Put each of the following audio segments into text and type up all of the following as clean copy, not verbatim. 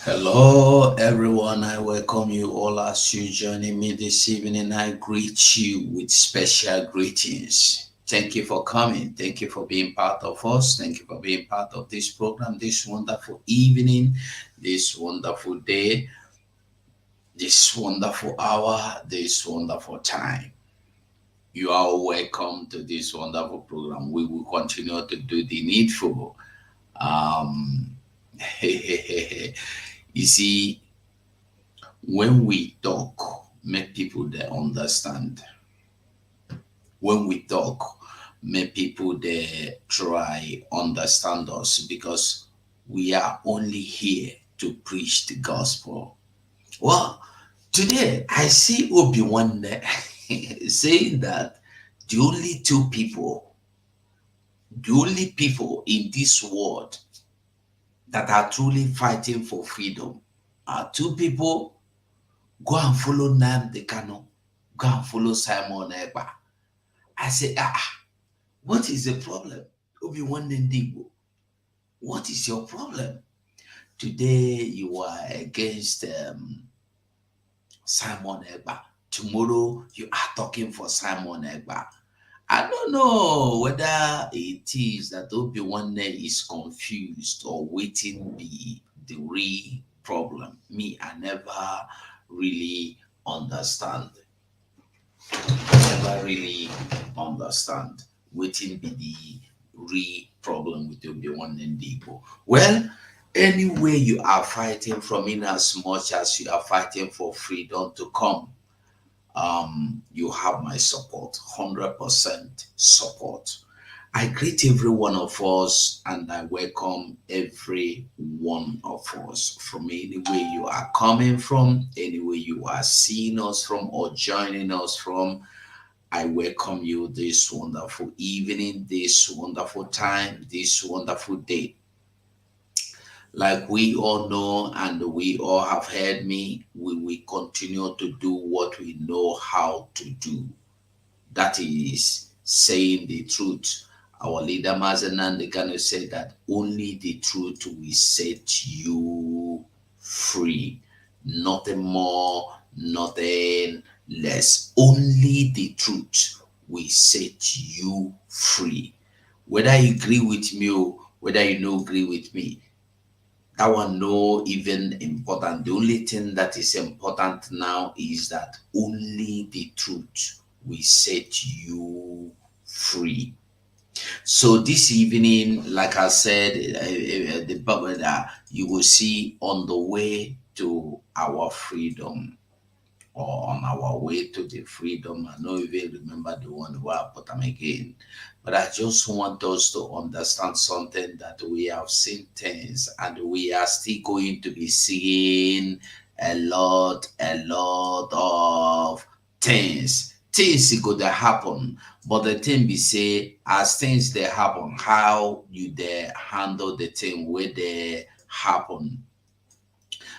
Hello, everyone. I welcome you all as you joining me this evening. I greet you with special greetings. Thank you for coming. Thank you for being part of us. Thank you for being part of this program, this wonderful evening, this wonderful day, this wonderful hour, this wonderful time. You are welcome to this wonderful program. We will continue to do the needful. Um, you see, when we talk, make people they understand. When we talk, make people they try understand us because we are only here to preach the gospel. Well, today I see Obi-Wan saying that the only two people, the only people in this world that are truly fighting for freedom are two people. Go and follow Nnamdi Kanu. Go and follow Simon Ekpa. I say, what is the problem? Obi-Wan Ndigbo, what is your problem? Today you are against Simon Ekpa. Tomorrow you are talking for Simon Ekpa. I don't know whether it is that Obi-Wan is confused or waiting the real problem. Me, I never really understand. Never really understand wetin be the real problem with Obi-Wan Ndigbo. Well, anyway you are fighting from, in as much as you are fighting for freedom to come, you have my support, 100% support. I greet every one of us and I welcome every one of us from anywhere you are coming from, anywhere you are seeing us from or joining us from. I welcome you this wonderful evening, this wonderful time, this wonderful day. Like we all know and we all have heard me, we will continue to do what we know how to do. That is saying the truth. Our leader Mazen Nandekano said that only the truth will set you free. Nothing more, nothing less. Only the truth will set you free. Whether you agree with me or whether you no agree with me, that one no even important. The only thing that is important now is that only the truth will set you free. So this evening, like I said, the Bible that you will see on the way to our freedom or on our way to the freedom. I don't even remember the one where I put them again. But I just want us to understand something that we have seen things and we are still going to be seeing a lot of things. Things go to happen, but the thing be say, as things they happen, how you they handle the thing where they happen.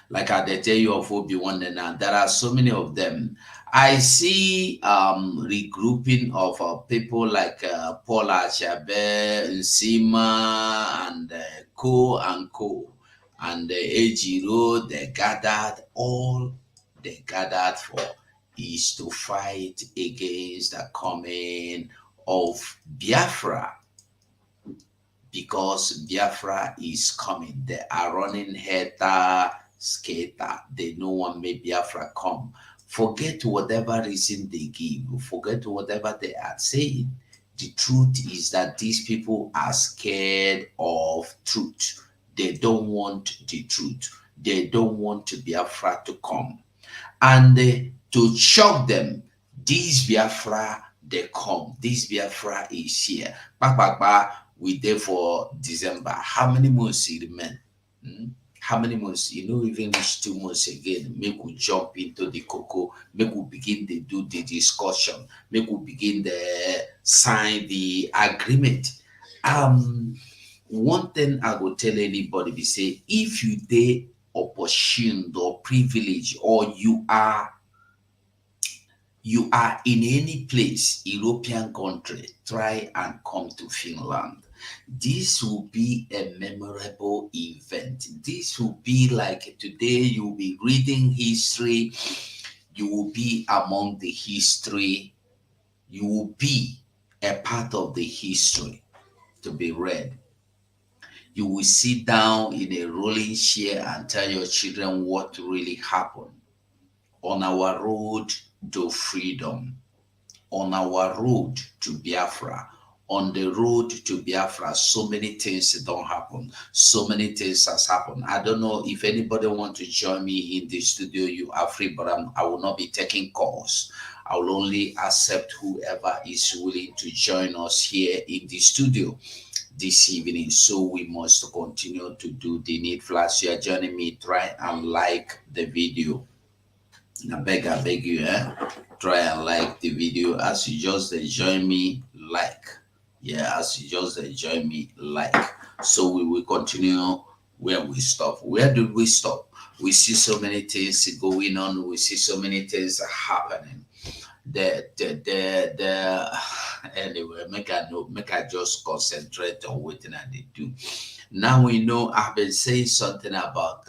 Like I dey tell you of Obi-Wan now, there are so many of them. I see regrouping of people like Paul Achabe, Nsima, and Co and Co. And Ejiro, they gathered for is to fight against the coming of Biafra because Biafra is coming. They are running header, skater. They no one may Biafra come. Forget whatever reason they give. Forget whatever they are saying. The truth is that these people are scared of truth. They don't want the truth. They don't want Biafra to come. And to shock them, this Biafra, they come. This Biafra is here. Back, back, back. We there for December. How many months it remain? Hmm? How many months? You know, even reach 2 months again. Make we jump into the cocoa. Make we begin to do the discussion. Make we begin to sign the agreement. Um, One thing I will tell anybody be say, if you dey opportuned or privileged or you are in any place, European country, try and come to Finland. This will be a memorable event. student, this will be like today you'll be reading history, you will be among the history, you will be a part of the history to be read. You will sit down in a rolling chair and tell your children what really happened on our road to freedom, on our road to Biafra. On the road to Biafra, so many things don't happen. So many things has happened. I don't know if anybody want to join me in the studio. You are free, but I will not be taking calls. I will only accept whoever is willing to join us here in the studio this evening. So we must continue to do the needful. As you are joining me, try and like the video. I beg you, try and like the video as you just join me, like. Yeah, as you just join me, like. So we will continue where we stop. Where did we stop? We see so many things going on. We see so many things happening. The anyway, make I just concentrate on what I do. Now we know I've been saying something about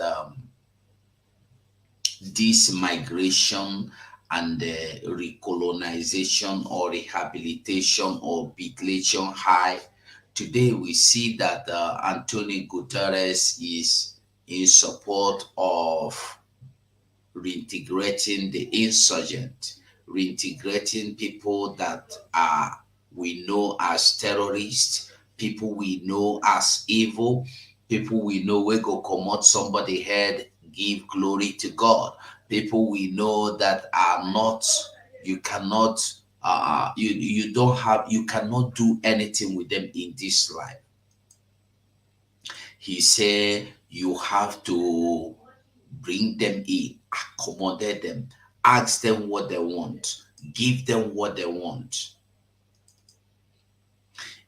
this migration and recolonization or rehabilitation or population high. Today we see that Antonio Guterres is in support of reintegrating the insurgent, reintegrating people that are we know as terrorists, people we know as evil, people we know we go comot somebody head, give glory to God. People we know that are not, you cannot, you don't have, you cannot do anything with them in this life. He said you have to bring them in, accommodate them, ask them what they want, give them what they want.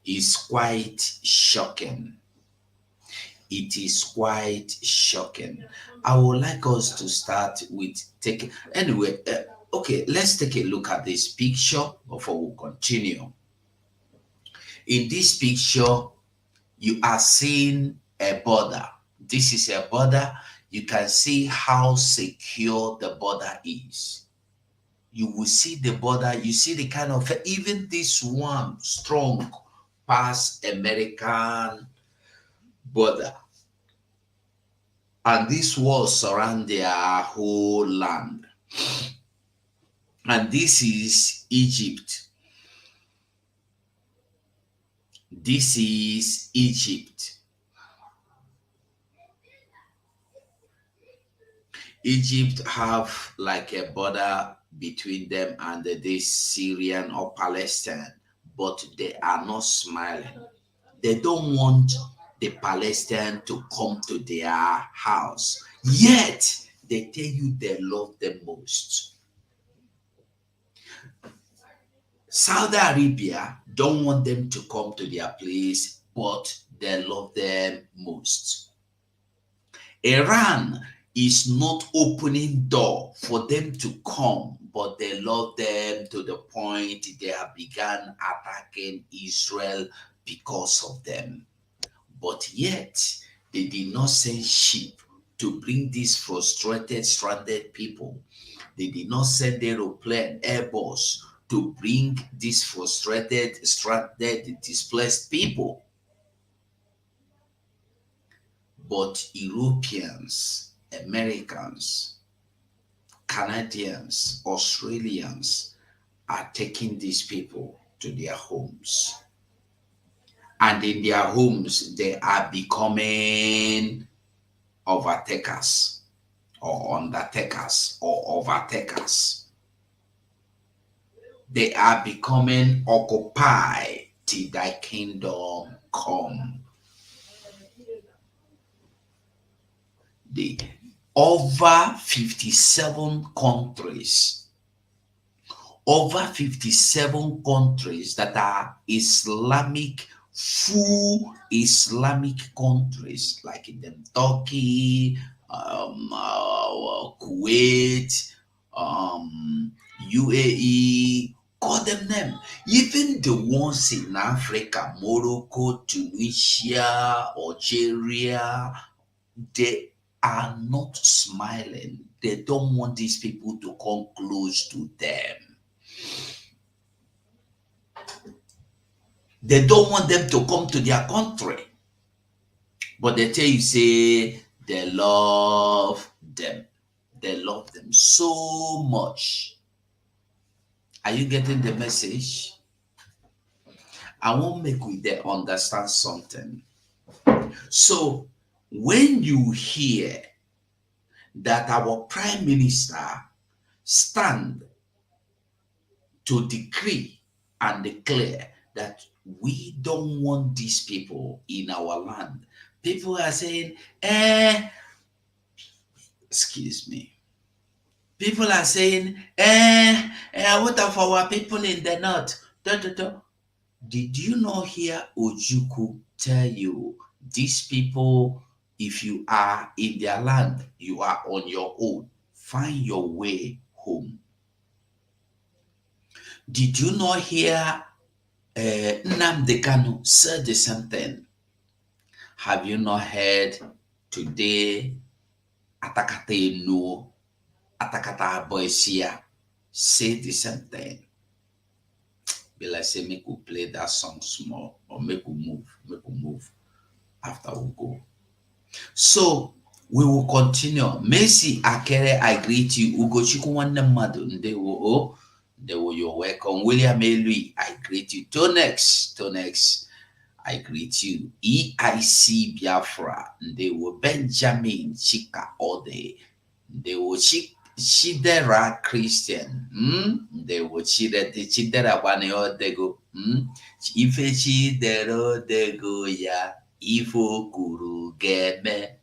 It's quite shocking. It is quite shocking. I would like us to start with taking, anyway, okay, let's take a look at this picture before we continue. In this picture, you are seeing a border. This is a border. You can see how secure the border is. You will see the border, you see the kind of, even this one strong past American border. And this walls surround their whole land. And this is Egypt. This is Egypt. Egypt have like a border between them and this Syrian or Palestine, but they are not smiling. They don't want the Palestine to come to their house. Yet they tell you they love them most. Saudi Arabia don't want them to come to their place, but they love them most. Iran is not opening door for them to come, but they love them to the point they have begun attacking Israel because of them. But yet, they did not send ship to bring these frustrated, stranded people. They did not send aeroplane, Airbus to bring these frustrated, stranded, displaced people. But Europeans, Americans, Canadians, Australians are taking these people to their homes. And in their homes, they are becoming overtakers or undertakers or overtakers. They are becoming occupied till thy kingdom come. The over 57 countries, that are Islamic, full Islamic countries, like in them Turkey, Kuwait, UAE, call them name. Even the ones in Africa, Morocco, Tunisia, Algeria, they are not smiling. They don't want these people to come close to them. They don't want them to come to their country. But they tell you, say, they love them. They love them so much. Are you getting the message? I won't make you there understand something. So when you hear that our prime minister stand to decree and declare that we don't want these people in our land, people are saying, excuse me. People are saying, what of our people in the north? Da, da, da. Did you not hear Ojuku tell you these people, if you are in their land, you are on your own. Find your way home. Did you not hear Nnamdi Kanu said the same thing? Have you not heard today Atakate no Atakata Boysia say the same thing? Be like, say, make we play that song small, or make we move after we go. So we will continue. Messi Akere, I greet you. Ugochukwu nwanne mmadụ, ndewo. Ndewo, you're welcome. William Elui, I greet you. Tonex, I greet you. EIC Biafra, ndewo. Benjamin Chika Ode, ndewo. Chidera Christian, ndewo. Chidera bane odego, ife chidera odego ya, ifo kuru geme.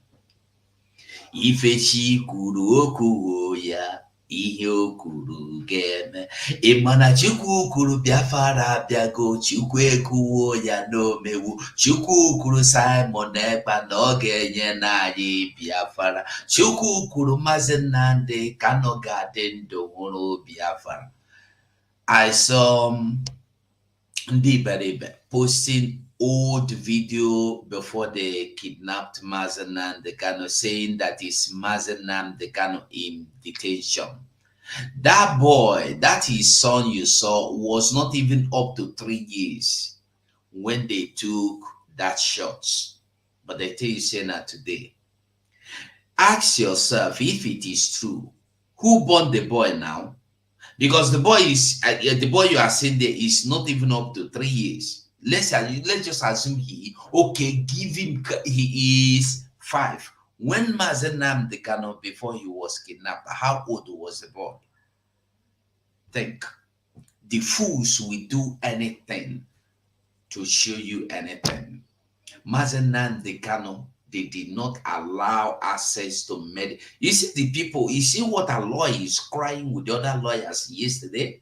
Ifechi kwuru okwu ya, ihe o kwuru ga-eme. Ịmana Chukwu kwuru Biafra abịago, Chukwu ekwuwo ya n'omewu. Chukwu kwuru Simon Ekpa na ọ ga-enye n'anyị Biafra. Chukwu kwuru Maazị Nnamdi Kanu ga-adị ndụ hụrụ Biafra. I saw ndị iberibe posting old video before they kidnapped Maazị Nnamdi Kanu, saying that it's Maazị Nnamdi Kanu in detention. That boy, that his son you saw, was not even up to 3 years when they took that shot. But they tell you saying that today. Ask yourself if it is true. Who born the boy now? Because the boy you are seeing there is not even up to 3 years. Let's just assume he is 5. When Maazị Nnamdi Kanu, before he was kidnapped, how old was the boy? Think. The fools will do anything to show you anything. Maazị Nnamdi Kanu, they did not allow access to med. You see the people, you see what a lawyer is crying with the other lawyers yesterday?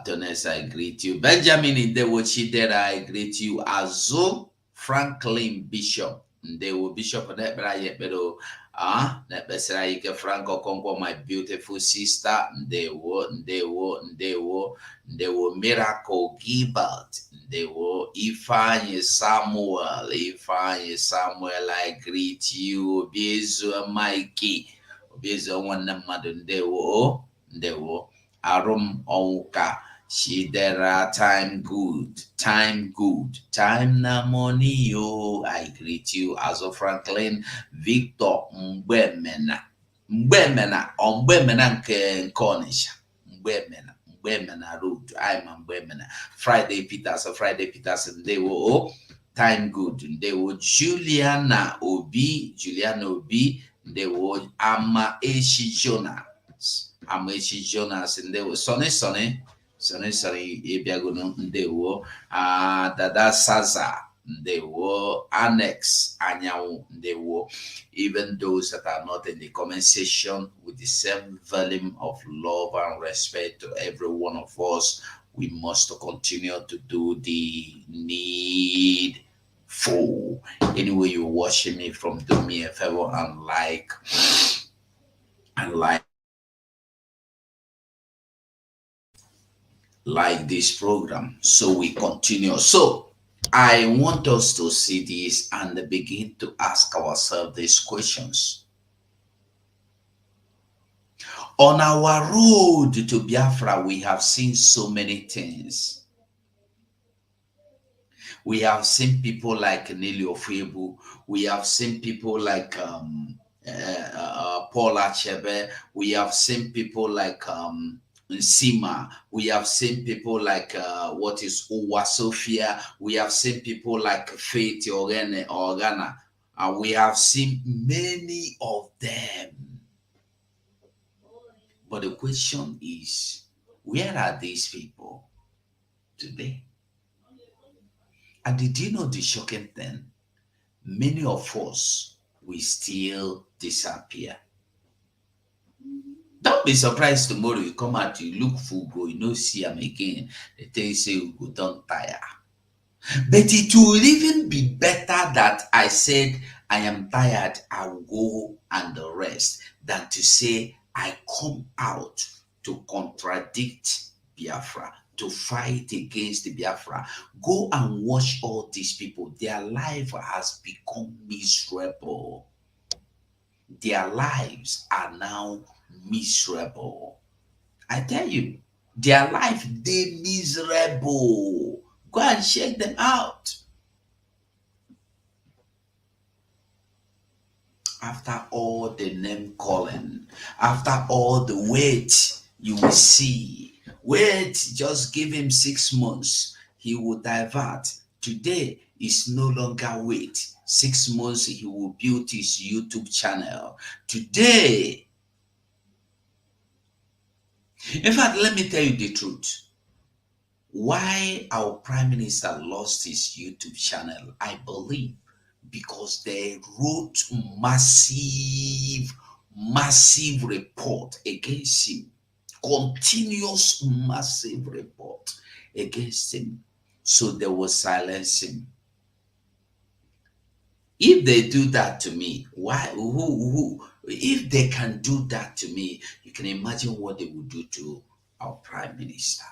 Tones, I greet you. Benjamin Ndewachidera, I greet you. Azo Franklin Bishop. Ndewo Bishop Nebra Nebesraike Franco Congo, my beautiful sister. Ndewo Miracle Gilbert. Ndewo Ifanye Samuel. I greet you. Obezo Mikey. Obezo one mother. Ndewo Arum Onka, Shidera, time na money, yo. I greet you. Azo Franklin, Victor Mbemena nke Cornish, Mbemena road. I'm Mbemena. Friday Peterson, they were time good. They were Juliana Obi, they were Ama Eshi Amaechi Jonas, and they were Sonny, Ebiagono, they were Dada Saza, they were Annex, Anyao, they were even those that are not in the comment section with the same volume of love and respect to every one of us. We must continue to do the needful. Anyway, you're watching me from, do me a favor and like this program so we continue. So I want us to see this and begin to ask ourselves these questions. On our road to Biafra, we have seen so many things. We have seen people like Nelly Ofebu. We have seen people like Paul Achebe. We have seen people like Nsima. We have seen people like what is Uwa Sophia. We have seen people like Faith Organa. We have seen many of them. But the question is, where are these people today? And did you know the shocking thing? Many of us will still disappear. Don't be surprised tomorrow you come out, you look full go, you no see them again. They tell you say you go don't tire. But it will even be better that I said I am tired, I will go and rest, than to say I come out to contradict Biafra, to fight against the Biafra. Go and watch all these people. Their life has become miserable. Their lives are now miserable. I tell you, their life, they miserable. Go and check them out. After all the name calling, after all the wait, you will see. Wait, just give him 6 months. He will divert. Today is no longer wait. 6 months, he will build his YouTube channel. Today, in fact, let me tell you the truth. Why our prime minister lost his YouTube channel, I believe, because they wrote massive report against him, continuous massive report against him. So they will silence him. If they do that to me, why? Who? If they can do that to me, you can imagine what they would do to our prime minister.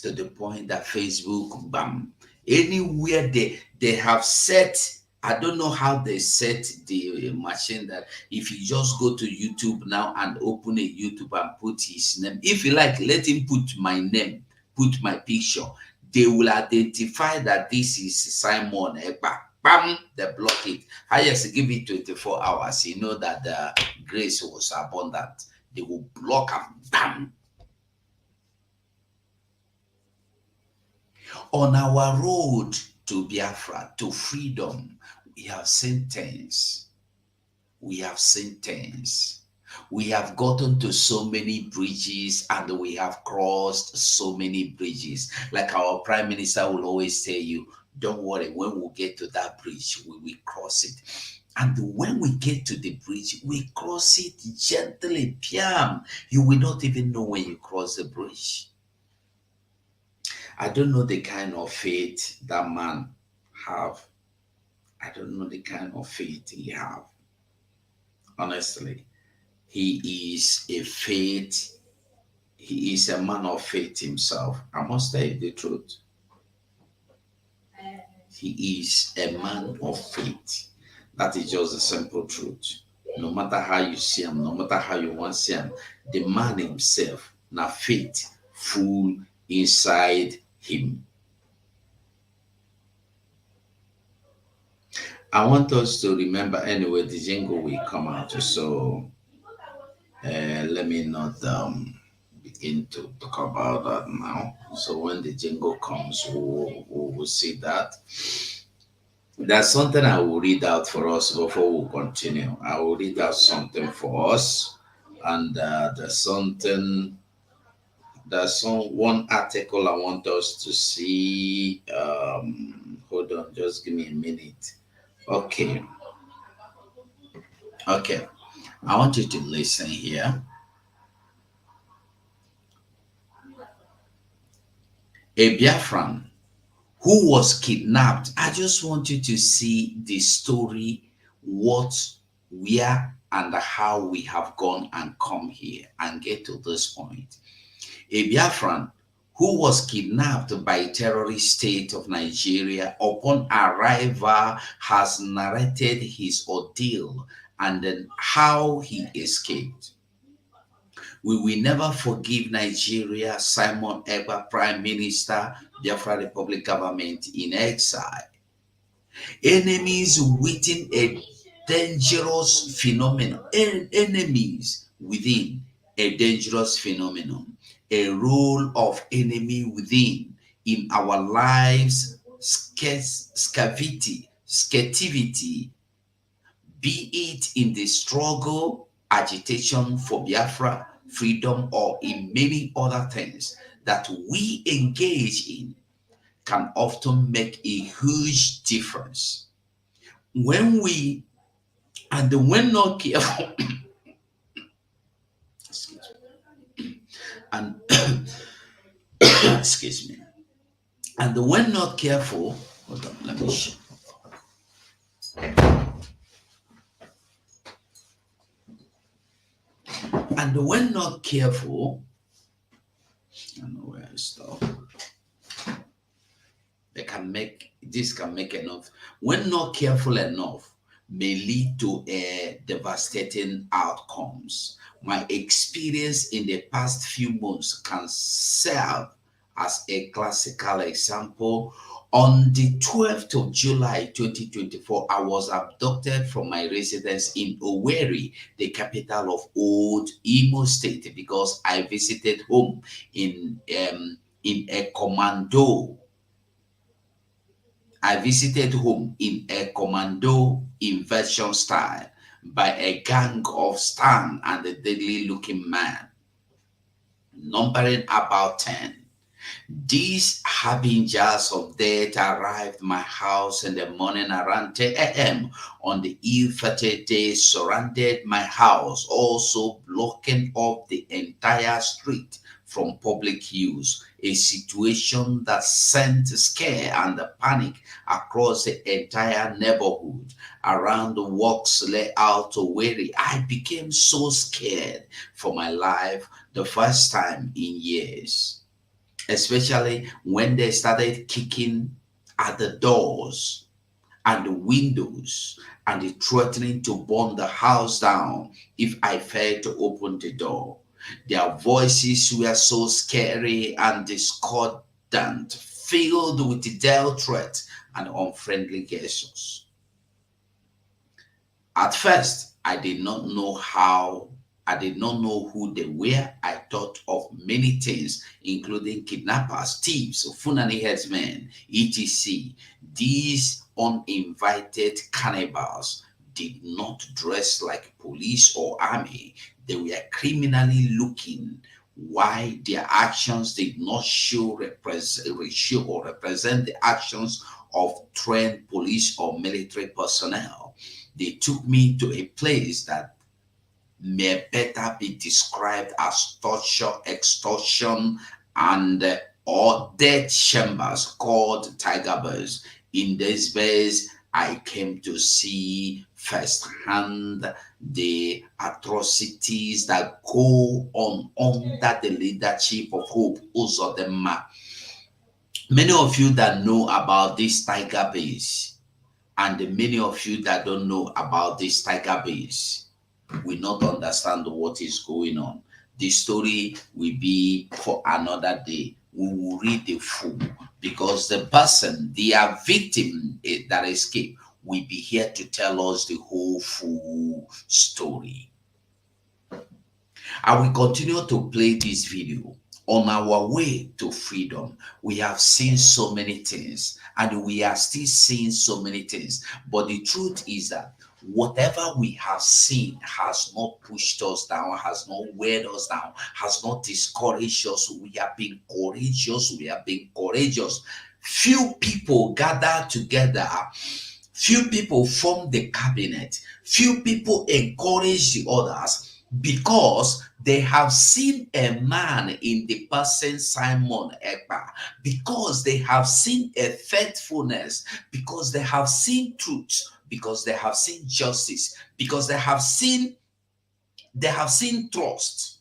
To the point that Facebook, bam, anywhere they have set, I don't know how they set the machine that if you just go to YouTube now and open a YouTube and put his name, if you like, let him put my name, put my picture, they will identify that this is Simon Ekpa. Bam, they block it. Highest give it 24 hours. You know that the grace was abundant. They will block him. Bam. On our road to Biafra, to freedom, we have seen things. We have seen things. We have gotten to so many bridges and we have crossed so many bridges. Like our prime minister will always tell you, don't worry, when we get to that bridge, we will cross it. And when we get to the bridge, we cross it gently, piam. You will not even know when you cross the bridge. I don't know the kind of faith that man have. I don't know the kind of faith he have. Honestly, he is a faith. He is a man of faith himself. I must tell you the truth. He is a man of faith. That is just the simple truth. No matter how you see him, no matter how you want to see him, the man himself, na faith full inside him. I want us to remember anyway, the jingle will come out. So let me not begin to talk about that now. So when the jingle comes, we'll see that. There's something I will read out for us before we continue. I will read out something for us, and there's one article I want us to see. Hold on, just give me a minute. Okay, okay. I want you to listen here. A Biafran who was kidnapped. I just want you to see the story, what, where, and how we have gone and come here and get to this point. A Biafran who was kidnapped by terrorist state of Nigeria, upon arrival has narrated his ordeal and then how he escaped. We will never forgive Nigeria, Simon Ekpa, Prime Minister, Biafra Republic government in exile. Enemies within a dangerous phenomenon. Enemies within a dangerous phenomenon. A role of enemy within in our lives, scarcity, be it in the struggle, agitation for Biafra, freedom, or in many other things that we engage in, can often make a huge difference. When we, and when not careful, excuse me, and excuse me, and when not careful, hold on, let me show. And when not careful, I don't know where I stop. This can make enough. When not careful enough, may lead to a devastating outcomes. My experience in the past few months can serve as a classical example. On the 12th of July 2024, I was abducted from my residence in Owerri, the capital of Old Imo State, because I visited home in a commando. I visited home in a commando invasion style by a gang of stern and a deadly looking man, numbering about 10. These harbingers of death arrived my house in the morning around 10 a.m. on the ill-fated day, surrounded my house, also blocking off the entire street from public use, a situation that sent scare and panic across the entire neighborhood around the works layout to where I became so scared for my life the first time in years, especially when they started kicking at the doors and the windows and threatening to burn the house down if I failed to open the door. Their voices were so scary and discordant, filled with death threats and unfriendly gestures. At first, I did not know who they were. I thought of many things, including kidnappers, thieves, Funani headsmen, etc. These uninvited cannibals did not dress like police or army. They were criminally looking. Why their actions did not show or represent the actions of trained police or military personnel. They took me to a place that may better be described as torture, extortion, and or death chambers called tiger bars. In this base, I came to see firsthand the atrocities that go on under the leadership of Hope Uzodinma. Many of you that know about this tiger base, and the many of you that don't know about this tiger base, will not understand what is going on. The story will be for another day. We will read the full, because the person, their victim that escaped, will be here to tell us the whole full story. I will continue to play this video. On our way to freedom, we have seen so many things, and we are still seeing so many things. But the truth is that whatever we have seen has not pushed us down, has not weighed us down, has not discouraged us. We have been courageous. We have been courageous. Few people gather together. Few people form the cabinet. Few people encourage the others, because they have seen a man in the person Simon Ekpa, because they have seen a faithfulness, because they have seen truth, because they have seen justice, because they have seen trust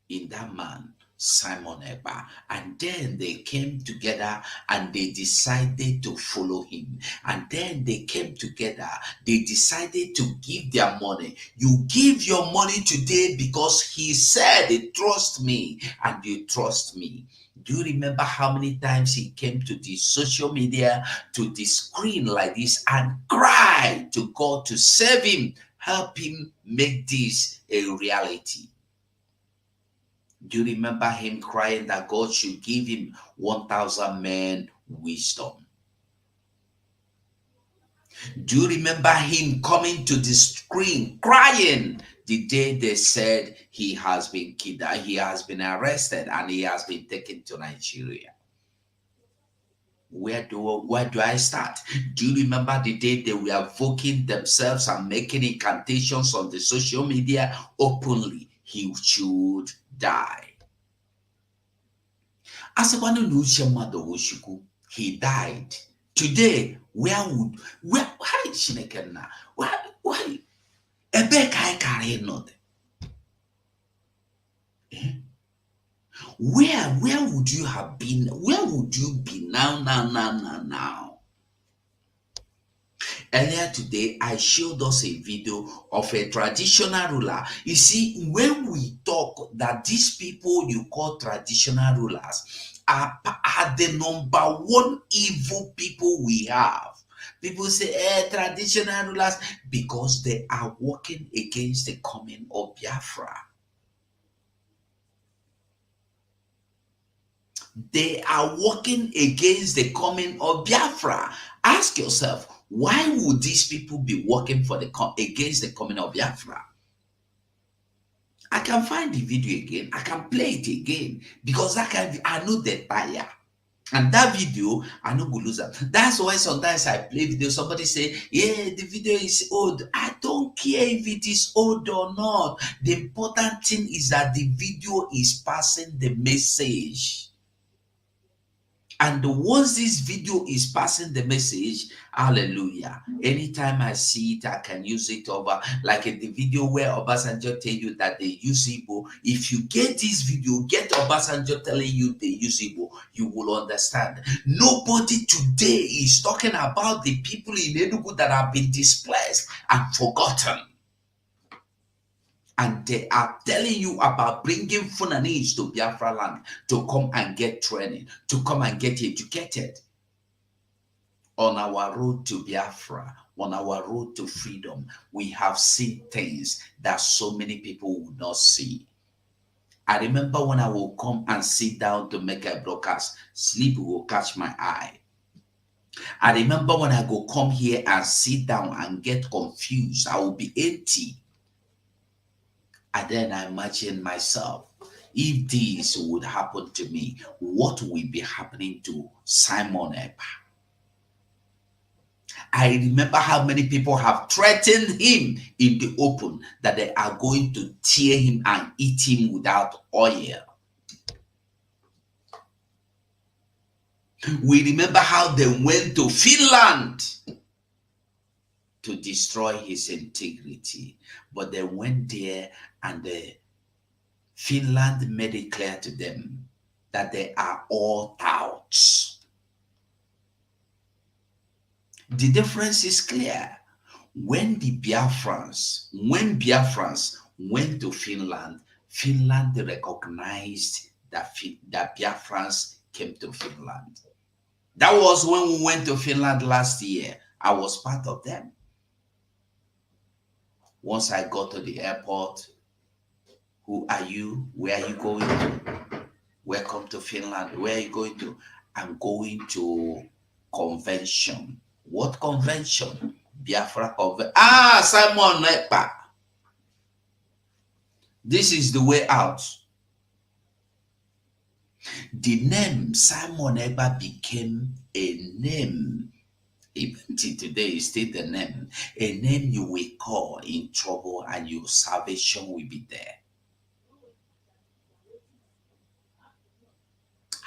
in that man Simon Ekpa. And then they came together and they decided to follow him. And then they came together. They decided to give their money. You give your money today because he said, trust me, and you trust me. Do you remember how many times he came to the social media, to the screen like this, and cried to God to save him, help him make this a reality? Do you remember him crying that God should give him 1,000 men wisdom? Do you remember him coming to the screen crying the day they said he has been kidnapped, he has been arrested, and he has been taken to Nigeria? Where do I start? Do you remember the day they were evoking themselves and making incantations on the social media openly? He should die. As a he died. Today, why Shinekena? Why Ebeka I carry not? Where would you have been? Where would you be now? Earlier today, I showed us a video of a traditional ruler. You see, when we talk that these people you call traditional rulers are the number one evil people we have. People say, traditional rulers, because they are working against the coming of Biafra. They are working against the coming of Biafra. Ask yourself, why would these people be working for against the coming of Biafra? I can find the video again. I can play it again because I know the tire. And that video, I know go lose that. That's why sometimes I play video. Somebody say, yeah, the video is old. I don't care if it is old or not. The important thing is that the video is passing the message. And once this video is passing the message, hallelujah. Anytime I see it, I can use it over. Like in the video where Obasanjo tell you that they use Igbo. If you get this video, get Obasanjo telling you they use Igbo, you will understand. Nobody today is talking about the people in Enugu that have been displaced and forgotten. And they are telling you about bringing Funanis to Biafra land to come and get training, to come and get educated. On our road to Biafra, on our road to freedom, we have seen things that so many people would not see. I remember when I will come and sit down to make a broadcast, sleep will catch my eye. I remember when I go come here and sit down and get confused, I will be empty. And then I imagine myself, if this would happen to me, what will be happening to Simon Ekpa? I remember how many people have threatened him in the open that they are going to tear him and eat him without oil. We remember how they went to Finland to destroy his integrity. But they went there and Finland made it clear to them that they are all touts. The difference is clear. When Biafrans went to Finland, Finland recognized that Biafrans came to Finland. That was when we went to Finland last year. I was part of them. Once I got to the airport, who are you? Where are you going to? Welcome to Finland. Where are you going to? I'm going to convention. What convention? Biafra convention. Simon Ekpa. This is the way out. The name Simon Ekpa became a name. Even till today, is still the name. A name you will call in trouble and your salvation will be there.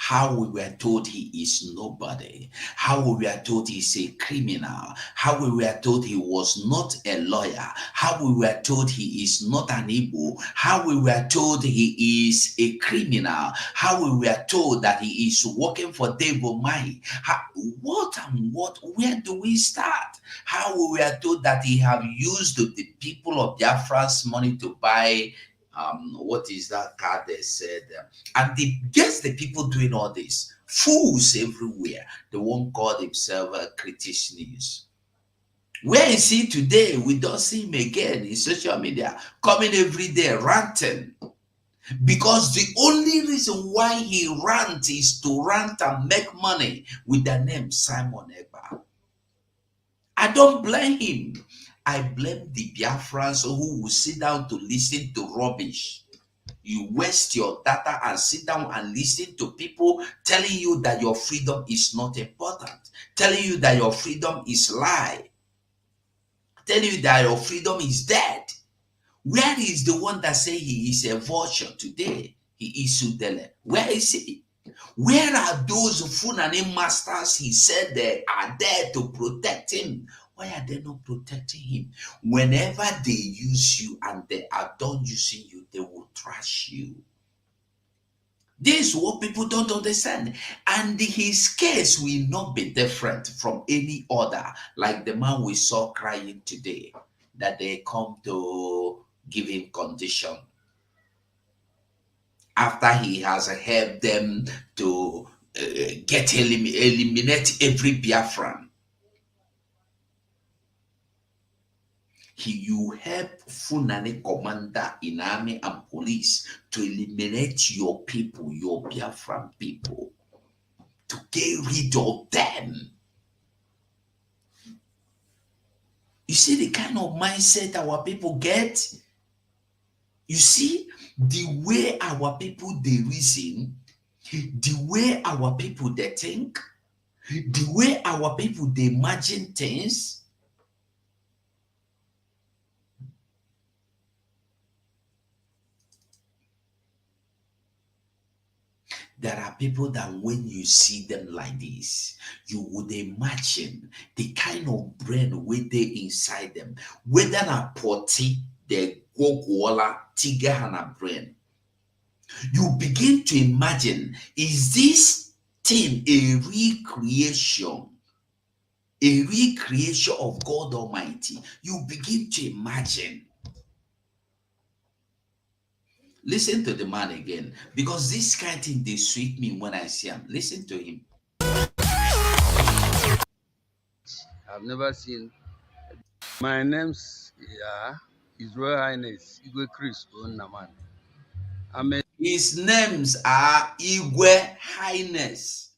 how we were told he is nobody, how we were told he's a criminal, how we were told he was not a lawyer, how we were told he is not an Igbo, how we were told he is a criminal, how we were told that he is working for Devil Mai. What and what? Where do we start? How we were told that he have used the people of Biafra's money to buy what is that card they said, and the guess the people doing all this, fools everywhere. The one called himself Critics News. Where is he today? We don't see him again in social media, coming every day ranting. Because the only reason why he rants is to rant and make money with the name Simon Egba. I don't blame him. I blame the Biafrans who will sit down to listen to rubbish. You waste your data and sit down and listen to people telling you that your freedom is not important, telling you that your freedom is lie, telling you that your freedom is dead. Where is the one that say he is a vulture today? He is Sudele. Where is he? Where are those Funani masters he said they are there to protect him? Why are they not protecting him? Whenever they use you and they are done using you, they will trash you. This is what people don't understand. And his case will not be different from any other, like the man we saw crying today, that they come to give him condition after he has helped them to eliminate every Biafran. You help Funani commander in army and police to eliminate your people, your Biafran people, to get rid of them. You see the kind of mindset our people get? You see the way our people they reason, the way our people they think, the way our people they imagine things. There are people that when you see them like this, you would imagine the kind of brain where they inside them. Whether not potty, the gogola, tiger and brain. You begin to imagine, is this thing a recreation? A recreation of God Almighty? You begin to imagine. Listen to the man again, because this kind of thing they sweet me when I see him. Listen to him. I've never seen. My name's His Royal Highness Igwe Chris Naman. His names are Igwe Highness.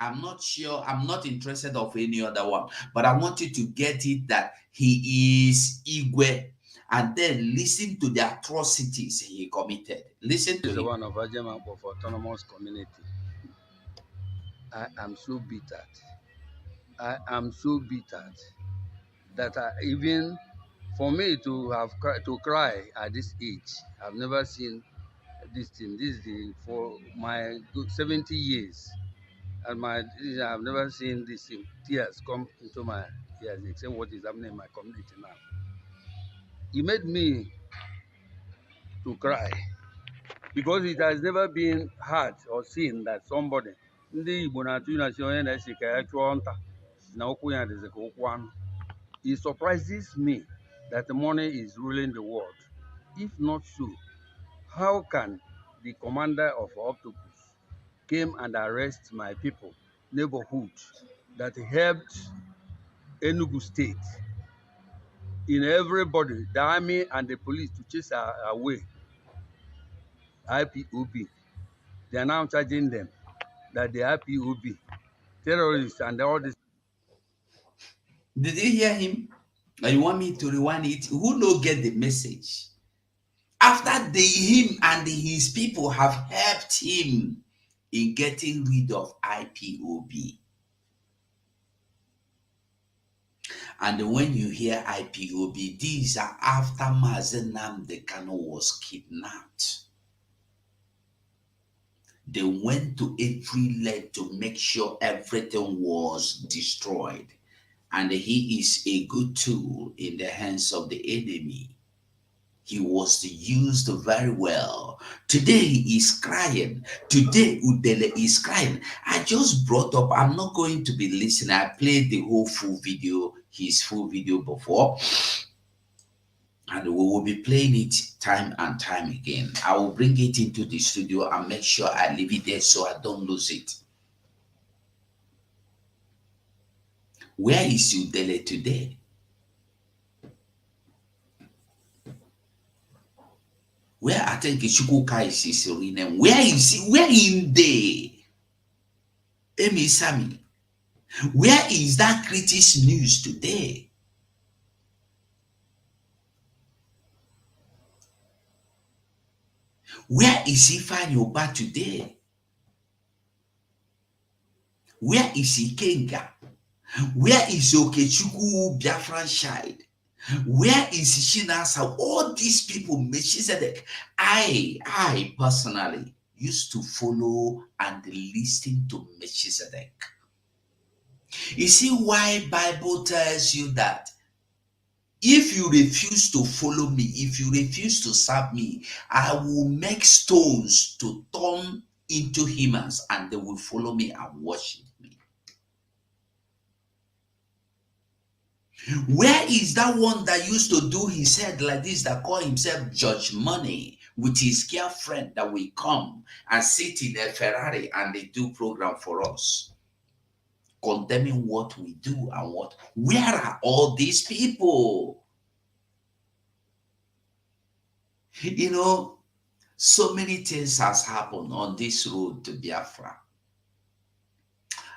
I'm not sure. I'm not interested of any other one, but I want you to get it that he is Igwe, and then listen to the atrocities he committed. Listen to He's the him. one of Ajama of Autonomous Community. I am so bitter. I am so bitter that even for me to have to cry at this age, I've never seen this thing. This is for my 70 years, and I've never seen this thing. Tears come into my ears, except what is happening in my community now. He made me to cry because it has never been heard or seen that somebody ndị Igbo na-atụ na-asị onye na-esi ka ya chụọ nta na ụkwụ ya dịzị ka ụkwụ anụ. It surprises me that the money is ruling the world. If not so, how can the commander of Octopus came and arrest my people, neighborhood, that helped Enugu State in everybody, the army and the police to chase away IPOB. They are now charging them that the IPOB terrorists and all this. Did you hear him? Or you want me to rewind it? Who no get the message? After him and his people have helped him in getting rid of IPOB. And when you hear IPOB, these are after Mazen Nnamdi Kanu was kidnapped. They went to every length to make sure everything was destroyed. And he is a good tool in the hands of the enemy. He was used very well. Today he is crying. Today Udele is crying. I just brought up, I'm not going to be listening. I played the whole full video, his full video before. And we will be playing it time and time again. I will bring it into the studio and make sure I leave it there so I don't lose it. Where is Udele today? Where I think Chukwuka is his rename. Where is he? Where in there? Emi Sami. Where is that critics news today? Where is Ifeanyi Uba today? Where is Ikenga? Where is Okechukwu Biafran child? Where is Shinasa? All these people, Melchizedek. I personally used to follow and listen to Melchizedek. You see why Bible tells you that if you refuse to follow me, if you refuse to serve me, I will make stones to turn into humans and they will follow me and worship me. Where is that one that used to do his head like this, that call himself Judge Money, with his girlfriend that will come and sit in a Ferrari and they do program for us, condemning what we do and what? Where are all these people? You know, so many things has happened on this road to Biafra.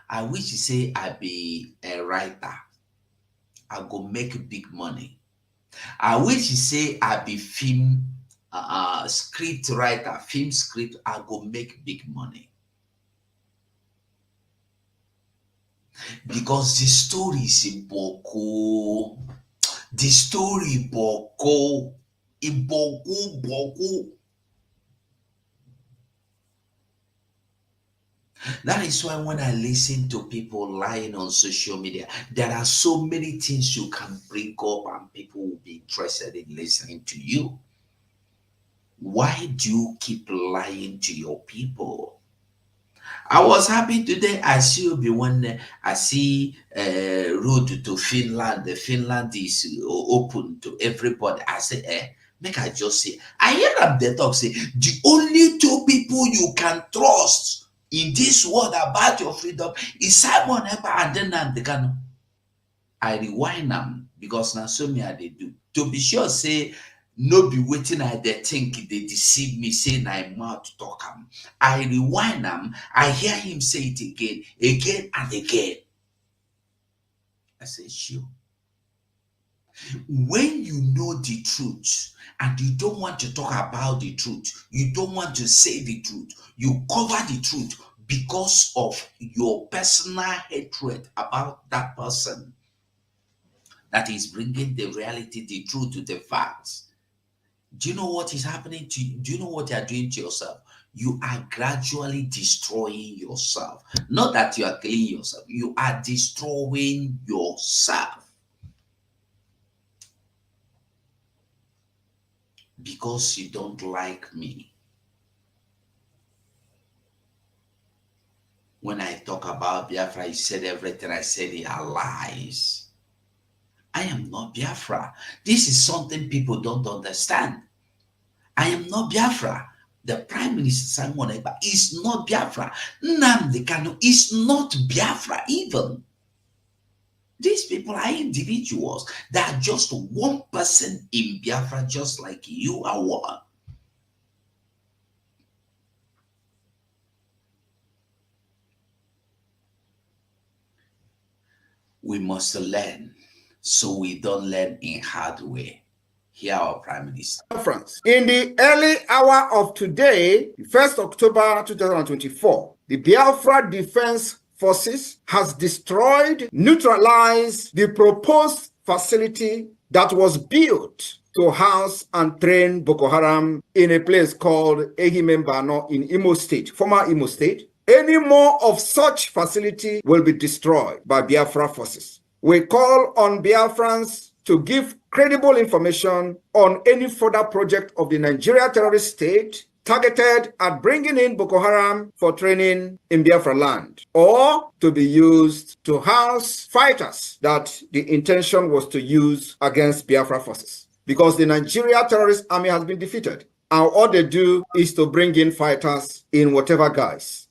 I wish to say I be a writer. I go make big money. I wish to say I be film script writer, film script. I go make big money. Because the story is Iboko. The story Iboko. Iboko. That is why when I listen to people lying on social media, there are so many things you can bring up and people will be interested in listening to you. Why do you keep lying to your people? I was happy today. I see you when I see road to Finland. The Finland is open to everybody. I say, make I just say. I hear them they talk say the only two people you can trust in this world about your freedom is Simon Ekpa and then Nnamdi Kanu. I rewind them because now so me they do. To be sure, say no be waiting I they think they deceive me, saying I'm mouth talk am. I rewind them, I hear him say it again and again. I say, sure. When you know the truth and you don't want to talk about the truth, you don't want to say the truth, you cover the truth because of your personal hatred about that person that is bringing the reality, the truth to the facts. Do you know what is happening to you? Do you know what you are doing to yourself? You are gradually destroying yourself. Not that you are killing yourself, you are destroying yourself. Because you don't like me. When I talk about Biafra, you said everything I said are lies. I am not Biafra. This is something people don't understand. I am not Biafra. The Prime Minister Simon Ekpa is not Biafra. Nnamdi Kanu is not Biafra even. These people are individuals. They are just one person in Biafra, just like you are one. We must learn so we don't learn in hard way. Here our Prime Minister. Conference. In the early hour of today, 1st October 2024, the Biafra Defense Forces has destroyed, neutralized the proposed facility that was built to house and train Boko Haram in a place called Ehimembano in Imo State, former Imo State. Any more of such facility will be destroyed by Biafra forces. We call on Biafrans to give credible information on any further project of the Nigeria terrorist state targeted at bringing in Boko Haram for training in Biafra land, or to be used to house fighters that the intention was to use against Biafra forces. Because the Nigeria terrorist army has been defeated, and all they do is to bring in fighters in whatever guise.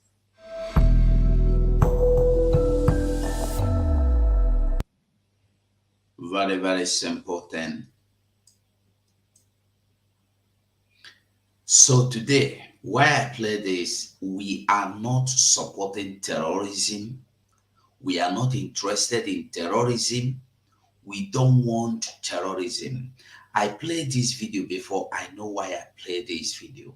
Very, very simple thing. So today, why I play this, we are not supporting terrorism. We are not interested in terrorism. We don't want terrorism. I played this video before. I know why I played this video.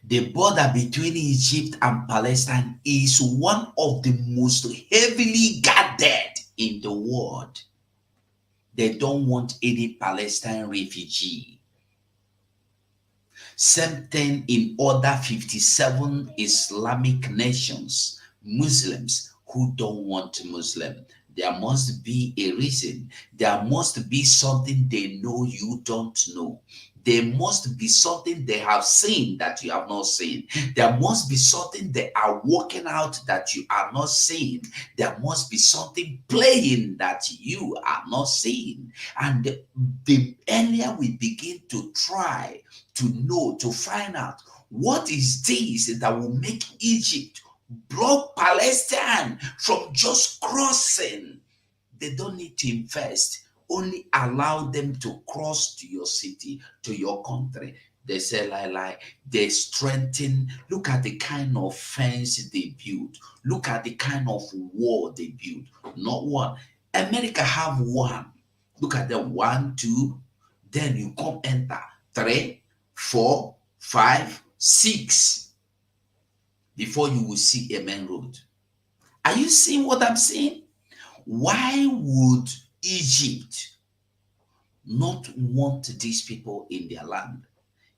The border between Egypt and Palestine is one of the most heavily guarded in the world. They don't want any Palestine refugee. Same thing in other 57 Islamic nations, Muslims who don't want Muslim. There must be a reason. There must be something they know you don't know. There must be something they have seen that you have not seen. There must be something they are working out that you are not seeing. There must be something playing that you are not seeing. And the earlier we begin to try to know, to find out what is this that will make Egypt block Palestine from just crossing. They don't need to invest. Only allow them to cross to your city, to your country. They say, lie. They strengthen. Look at the kind of fence they build. Look at the kind of wall they build. Not one. America have one. Look at the 1, 2. Then you come enter 3, 4, 5, 6. Before you will see a main road. Are you seeing what I'm saying? Why would Egypt not want these people in their land?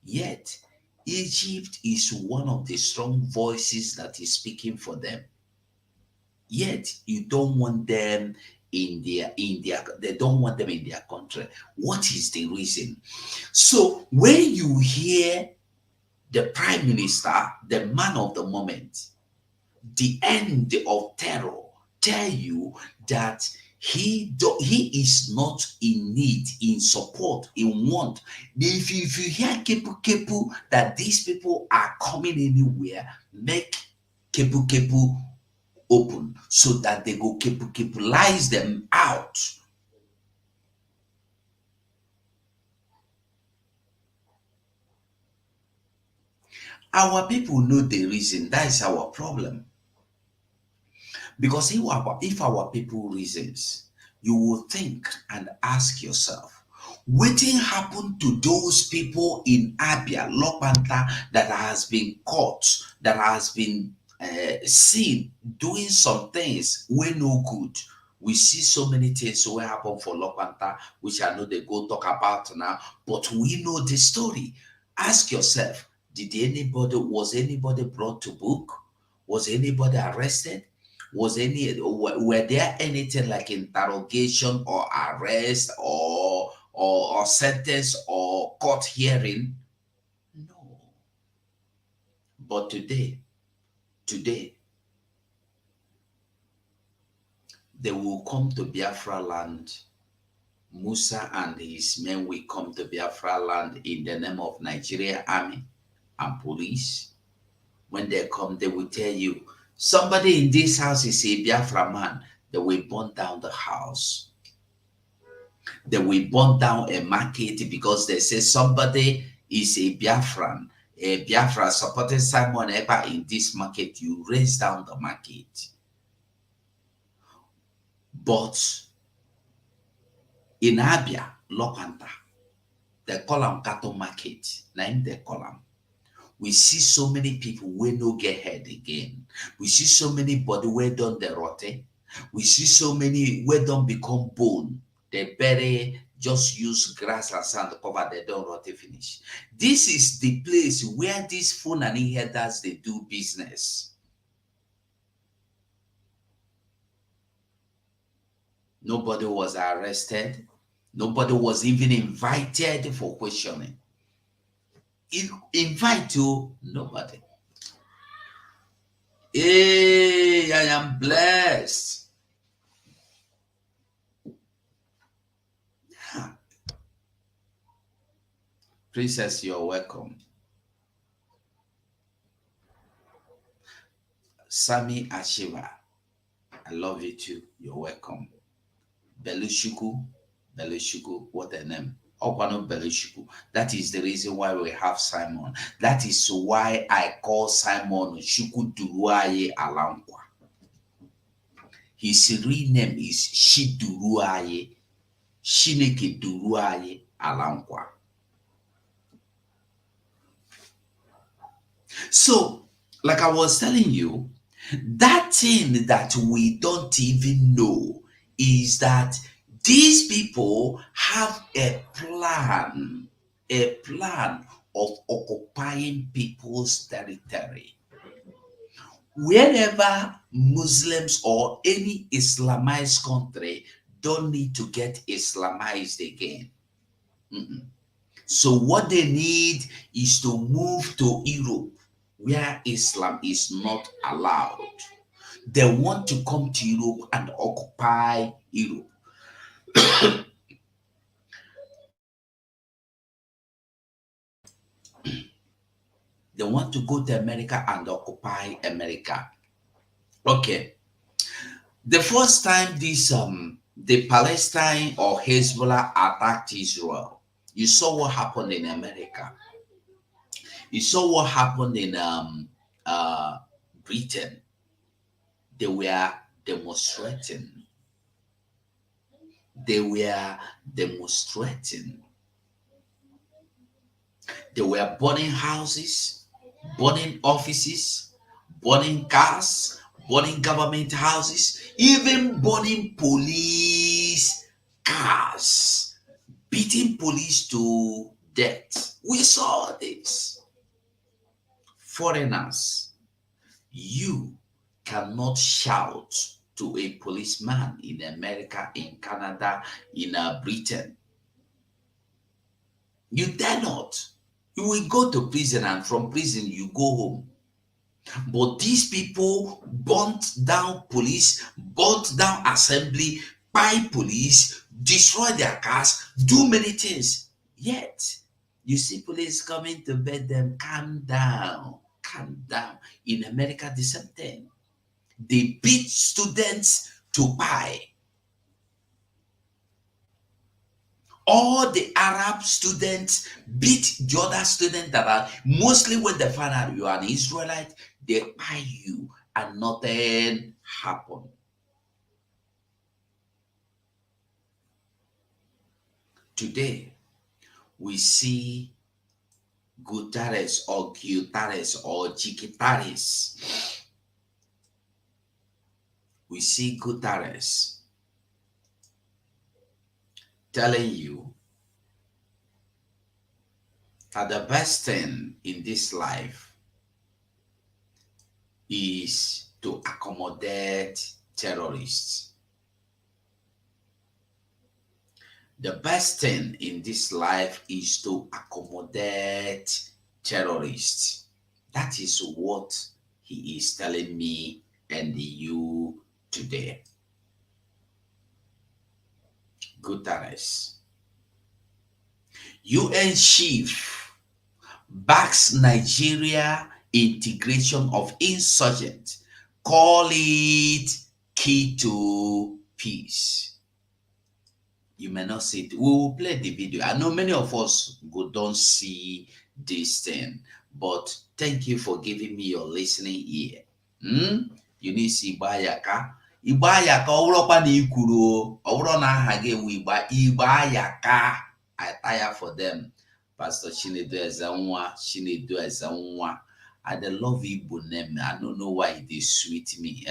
Yet, Egypt is one of the strong voices that is speaking for them. Yet, you don't want them they don't want them in their country. What is the reason? So, when you hear the prime minister, the man of the moment, the end of terror, tell you that he is not in need, in support, in want. If you hear kepu that these people are coming anywhere, make kepu open so that they go kepulize them out. Our people know the reason. That is our problem. Because if our people reasons, you will think and ask yourself, what happened to those people in Abia, Lopanta, that has been caught, that has been seen doing some things we no good? We see so many things will happen for Lopanta, which I know they go talk about now, but we know the story. Ask yourself, was anybody brought to book? Was anybody arrested? Were there anything like interrogation or arrest or sentence or court hearing? No. But today, they will come to Biafra land. Musa and his men will come to Biafra land in the name of Nigeria Army and police. When they come, they will tell you, somebody in this house is a Biafra man. They will burn down the house. They will burn down a market because they say somebody is a Biafran. A Biafra supporting Simon Eber in this market. You raise down the market. But in Abia, Lopanta, they call them cattle market. Name they call them. We see so many people we no get head again. We see so many body where done the rotten. We see so many where don't become bone. They bury just use grass and sand to cover the door rot finish. This is the place where these Fulani herders they do business. Nobody was arrested. Nobody was even invited for questioning. Invite you, nobody. Hey, I am blessed. Yeah. Princess, you're welcome. Sami Ashiva, I love you too. You're welcome. Belushuku, what a name. Okwano Belushuku. That is the reason why we have Simon. That is why I call Simon Shuku Duruaye Alankwa. His real name is Shiduruaye, Shineke Duruaye Alankwa. So, like I was telling you, that thing that we don't even know is that these people have a plan of occupying people's territory. Wherever Muslims or any Islamized country don't need to get Islamized again. So what they need is to move to Europe, where Islam is not allowed. They want to come to Europe and occupy Europe. They want to go to America and occupy America. Okay. The first time the Palestine or Hezbollah attacked Israel, you saw what happened in America. You saw what happened in Britain. They were demonstrating. They were demonstrating. They were burning houses, burning offices, burning cars, burning government houses, even burning police cars, beating police to death. We saw this. Foreigners, you cannot shout to a policeman in America, in Canada, in Britain. You dare not. You will go to prison, and from prison you go home. But these people burnt down police, burnt down assembly, buy police, destroy their cars, do many things. Yet, you see police coming to beg them, calm down, calm down. In America, the same thing. They beat students to buy. All the Arab students beat the other students that are mostly when they find out you are an Israelite, they buy you and nothing happened. Today, we see Guterres or Chiquitares. We see Guterres telling you that the best thing in this life is to accommodate terrorists. The best thing in this life is to accommodate terrorists. That is what he is telling me and you today. Guterres, UN chief, backs Nigeria integration of insurgents, call it key to peace. You may not see it. We will play the video. I know many of us don't see this thing, but thank you for giving me your listening ear. You need to see Bayaka. Ibayaka ọwụrọkwa na ikwuru ọwụrọ na aha gị ewu Ibayaka. I tire for them. Pastor Chinedu Ezenwa. I love Igbo name. I don't know why they sweet me.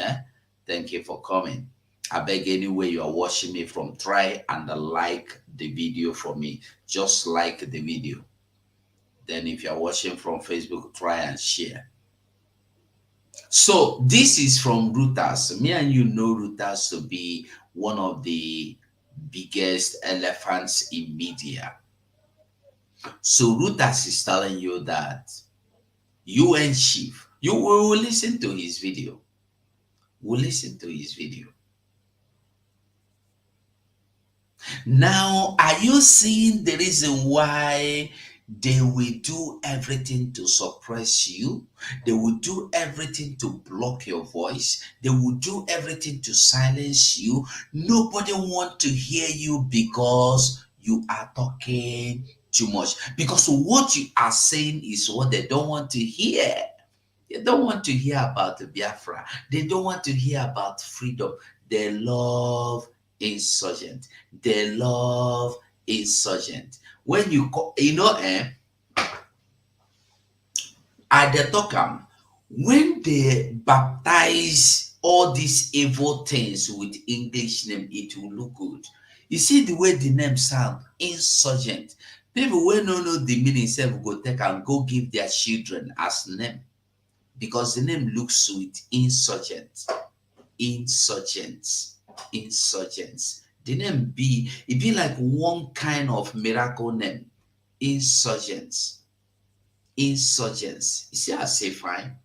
Thank you for coming. I beg anywhere you are watching me from, try and like the video for me. Just like the video. Then if you are watching from Facebook, try and share. So this is from Reuters. Me and you know Reuters to be one of the biggest elephants in media. So Reuters is telling you that UN chief, you will listen to his video. We'll listen to his video. Now, are you seeing the reason why they will do everything to suppress you? They will do everything to block your voice. They will do everything to silence you. Nobody want to hear you because you are talking too much. Because what you are saying is what they don't want to hear. They don't want to hear about the Biafra. They don't want to hear about freedom. They love insurgent. They love insurgent. When you call, at the Tokam, when they baptize all these evil things with English name, it will look good. You see the way the name sound, insurgent. People who don't know the meaning self go take and go give their children as name. Because the name looks sweet, insurgents, insurgents, insurgents. The name it be like one kind of miracle name, insurgents, insurgents. You see, I say fine,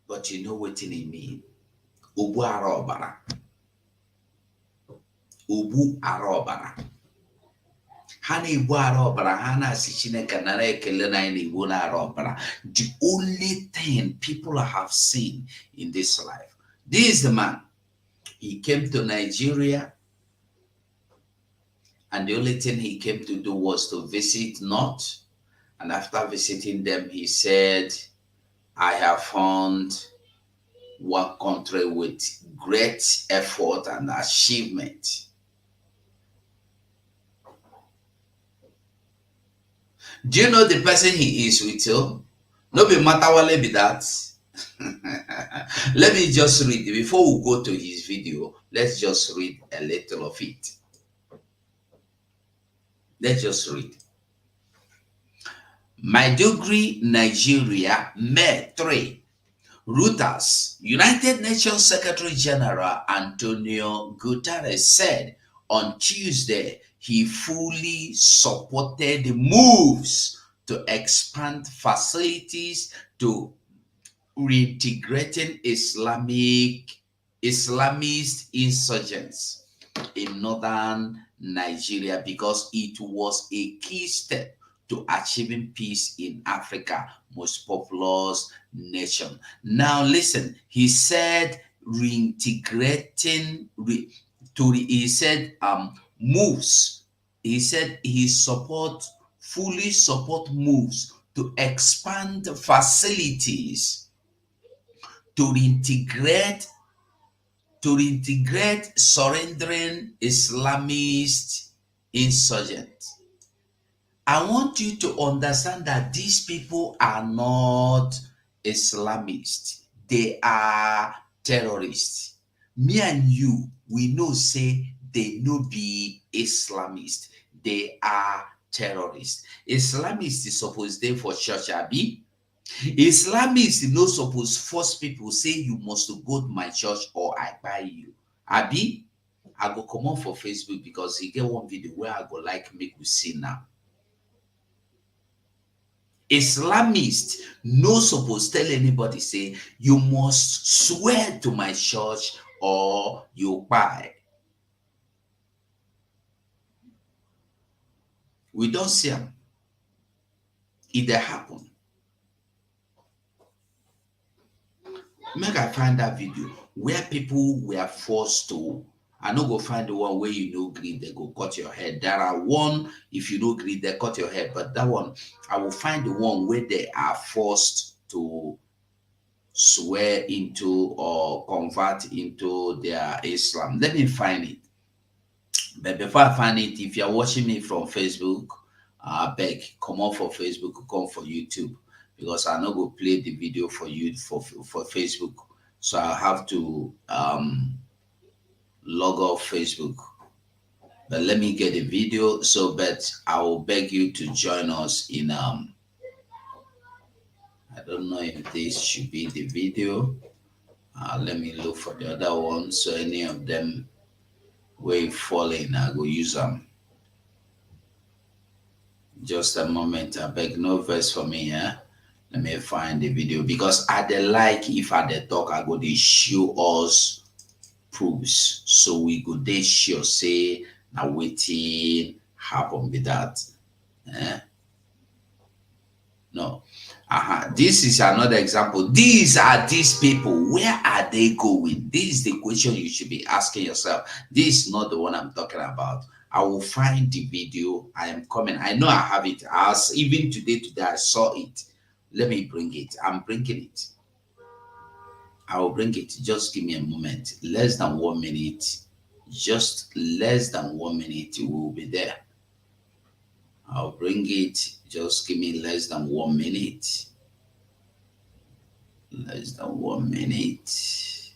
but you know what it mean? Ubu arobara, ubu arobara. Ha na-egbu ara ọbara, ha na-asị Chineke nara ekele na anyị na-egbu n'ara ọbara. The only thing people have seen in this life. This is the man. He came to Nigeria, and the only thing he came to do was to visit North. And after visiting them, he said, I have found one country with great effort and achievement. Do you know the person he is with you? No be matter what be that. Let me just read. Before we go to his video, let's just read a little of it. Let's just read. Maiduguri, Nigeria, May 3. Reuters, United Nations Secretary General Antonio Guterres said on Tuesday he fully supported the moves to expand facilities to reintegrating Islamist insurgents in northern Nigeria because it was a key step to achieving peace in Africa, most populous nation. Now listen, he said reintegrating moves. He said he fully support moves to expand facilities to reintegrate surrendering Islamist insurgents. I want you to understand that these people are not Islamists. They are terrorists. Me and you, we know say they no be Islamist. They are terrorists. Islamists is supposed to for church, abi? Islamists no suppose force people say you must go to my church or I buy you. Abi, I go come on for Facebook because he get one video where I go like make we see now. Islamists no suppose tell anybody say you must swear to my church or you buy. We don't see them. It dey happen. Make I find that video where people were forced to. I no go find the one where you no green, they go cut your head. There are one, if you no green, they cut your head. But that one, I will find the one where they are forced to swear into or convert into their Islam. Let me find it. But before I find it, if you're watching me from Facebook, I beg, come on for Facebook, come for YouTube. Because I no go play the video for you for Facebook. So I have to log off Facebook. But let me get a video. So, but I will beg you to join us in I don't know if this should be the video. Let me look for the other one. So any of them will fall in, I will use them. Just a moment, I beg no verse for me, yeah. Let me find the video because I dey like if I dey talk, I go dey show us proofs. So we go dey sure say na wetin happen with that. Eh? No. This is another example. These are these people. Where are they going? This is the question you should be asking yourself. This is not the one I'm talking about. I will find the video. I am coming. I know I have it. As even today I saw it. Let me bring it. I'm bringing it. I will bring it. Just give me a moment. Less than 1 minute. Just less than 1 minute. We will be there. I'll bring it. Just give me less than 1 minute. Less than 1 minute.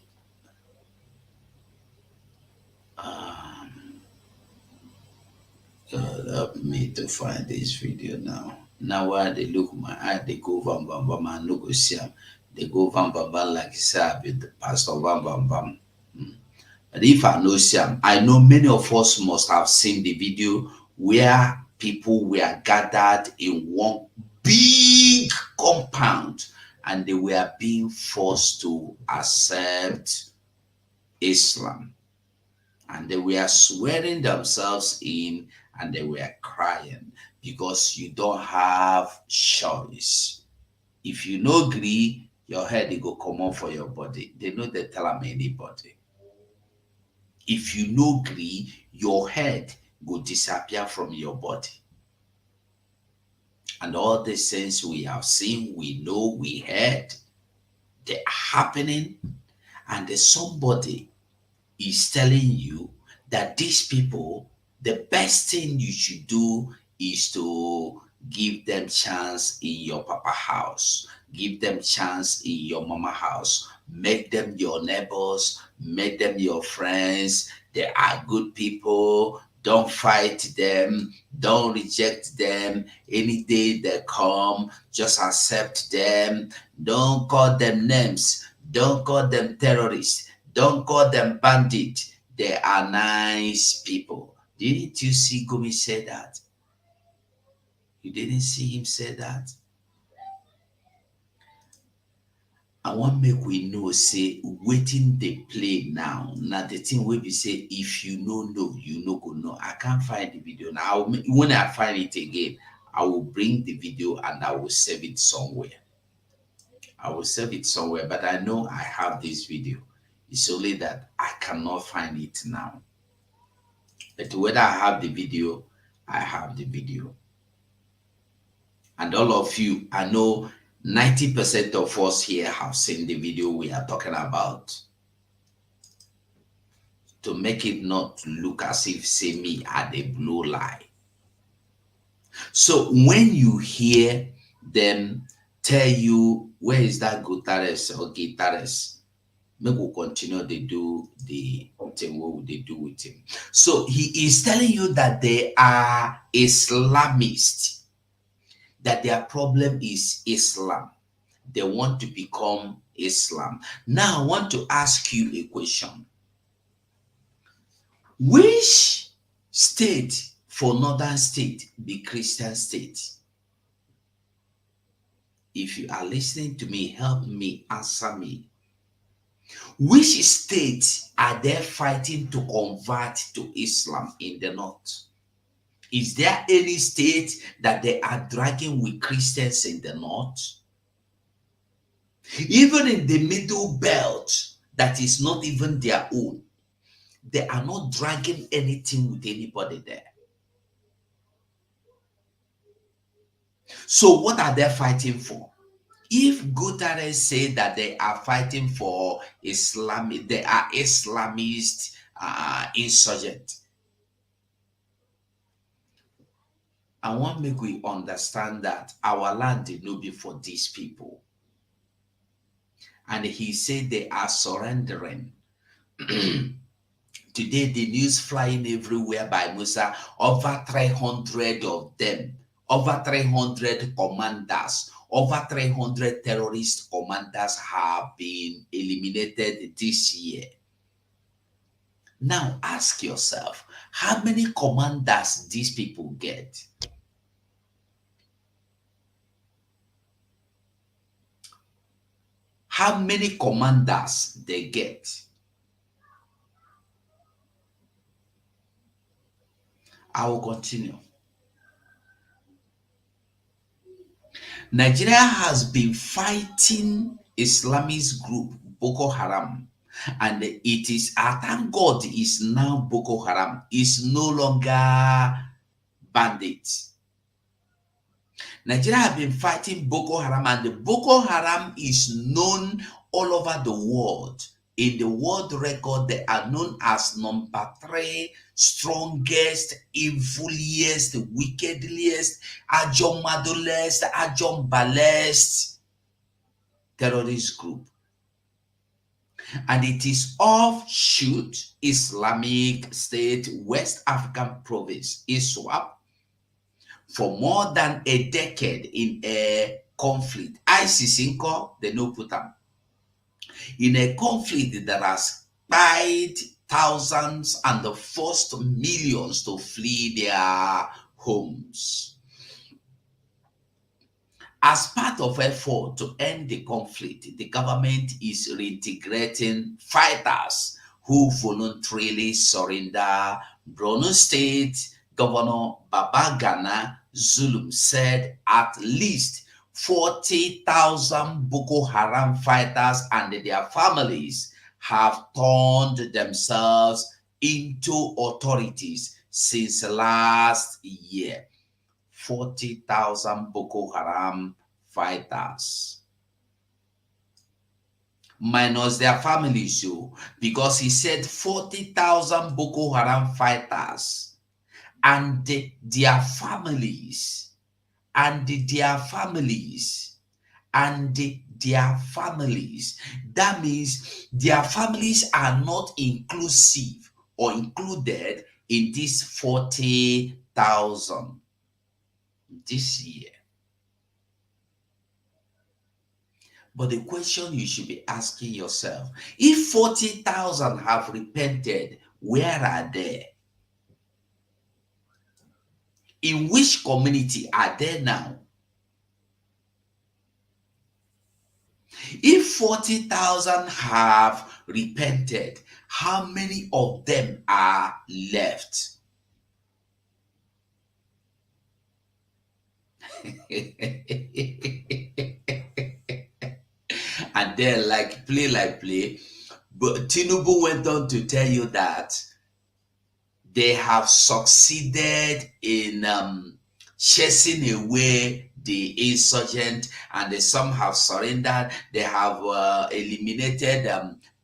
God help me to find this video now. Now why they look my eye, they go bam bam bam and no go see them. They go bam bam bam like say with the pastor bam bam bam. But if I know see them, I know many of us must have seen the video where people were gathered in one big compound and they were being forced to accept Islam. And they were swearing themselves in and they were crying because you don't have choice. If you no agree, your head will go come on for your body. They know they tell them anybody. If you no agree, your head will disappear from your body. And all the things we have seen, we know, we heard, they are happening. And there's somebody is telling you that these people, the best thing you should do is to give them chance in your papa house, give them chance in your mama house, make them your neighbors, make them your friends. They are good people. Don't fight them. Don't reject them. Any day they come, just accept them. Don't call them names. Don't call them terrorists. Don't call them bandits. They are nice people. Didn't you see Gumi say that? You didn't see him say that? I want make we know say waiting they play now. Now the thing will be say if you know, you no go know. I can't find the video now. When I find it again, I will bring the video and I will save it somewhere. I will save it somewhere, but I know I have this video. It's only that I cannot find it now. But whether I have the video, I have the video. And all of you, I know 90% of us here have seen the video we are talking about. To make it not look as if say me had a blue lie. So when you hear them tell you, where is that Guterres or Guterres? Maybe we'll continue to do the thing what they do with him. So he is telling you that they are Islamists, that their problem is Islam. They want to become Islam. Now I want to ask you a question. Which state for northern state be Christian state? If you are listening to me, help me, answer me. Which states are they fighting to convert to Islam in the north? Is there any state that they are dragging with Christians in the north? Even in the middle belt, that is not even their own, they are not dragging anything with anybody there. So what are they fighting for? If Guterres say that they are fighting for Islamic, they are Islamist insurgent. I want make we understand that our land did not be for these people. and he said they are surrendering. Today, the news flying everywhere by Musa, over 300 of them, over 300 commanders, over 300 terrorist commanders have been eliminated this year. Now, ask yourself, how many commanders these people get? How many commanders they get? I will continue. Nigeria has been fighting Islamist group Boko Haram, and it is, thank God, is now Boko Haram. Is no longer bandits. Nigeria have been fighting Boko Haram, and the Boko Haram is known all over the world. In the world record, they are known as number 3 strongest, evilest, wickedliest, ajomadolest, ajombalest terrorist group. And it is offshoot Islamic State West African province, ISWAP, for more than a decade in a conflict. ISIS they no put them in a conflict that has spied thousands and forced millions to flee their homes. As part of effort to end the conflict, the government is reintegrating fighters who voluntarily surrender. Borno State Governor Babagana Zulum said at least 40,000 Boko Haram fighters and their families have turned themselves into authorities since last year. 40,000 Boko Haram fighters. Minus their families, because he said 40,000 Boko Haram fighters and their families, and their families, and their families. That means their families are not inclusive or included in this 40,000 this year. But the question you should be asking yourself, if 40,000 have repented, where are they? In which community are they now? If 40,000 have repented, how many of them are left? And then like play, but Tinubu went on to tell you that they have succeeded in chasing away the insurgent, and some have surrendered. They have eliminated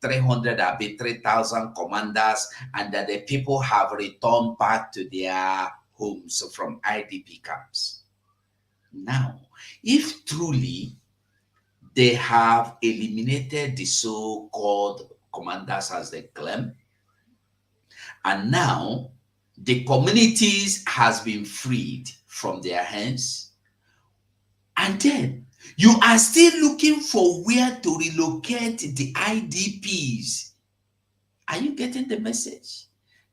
3,000 commanders, and that the people have returned back to their homes from IDP camps. Now, if truly they have eliminated the so-called commanders as they claim, and now the communities has been freed from their hands, and then you are still looking for where to relocate the IDPs. Are you getting the message?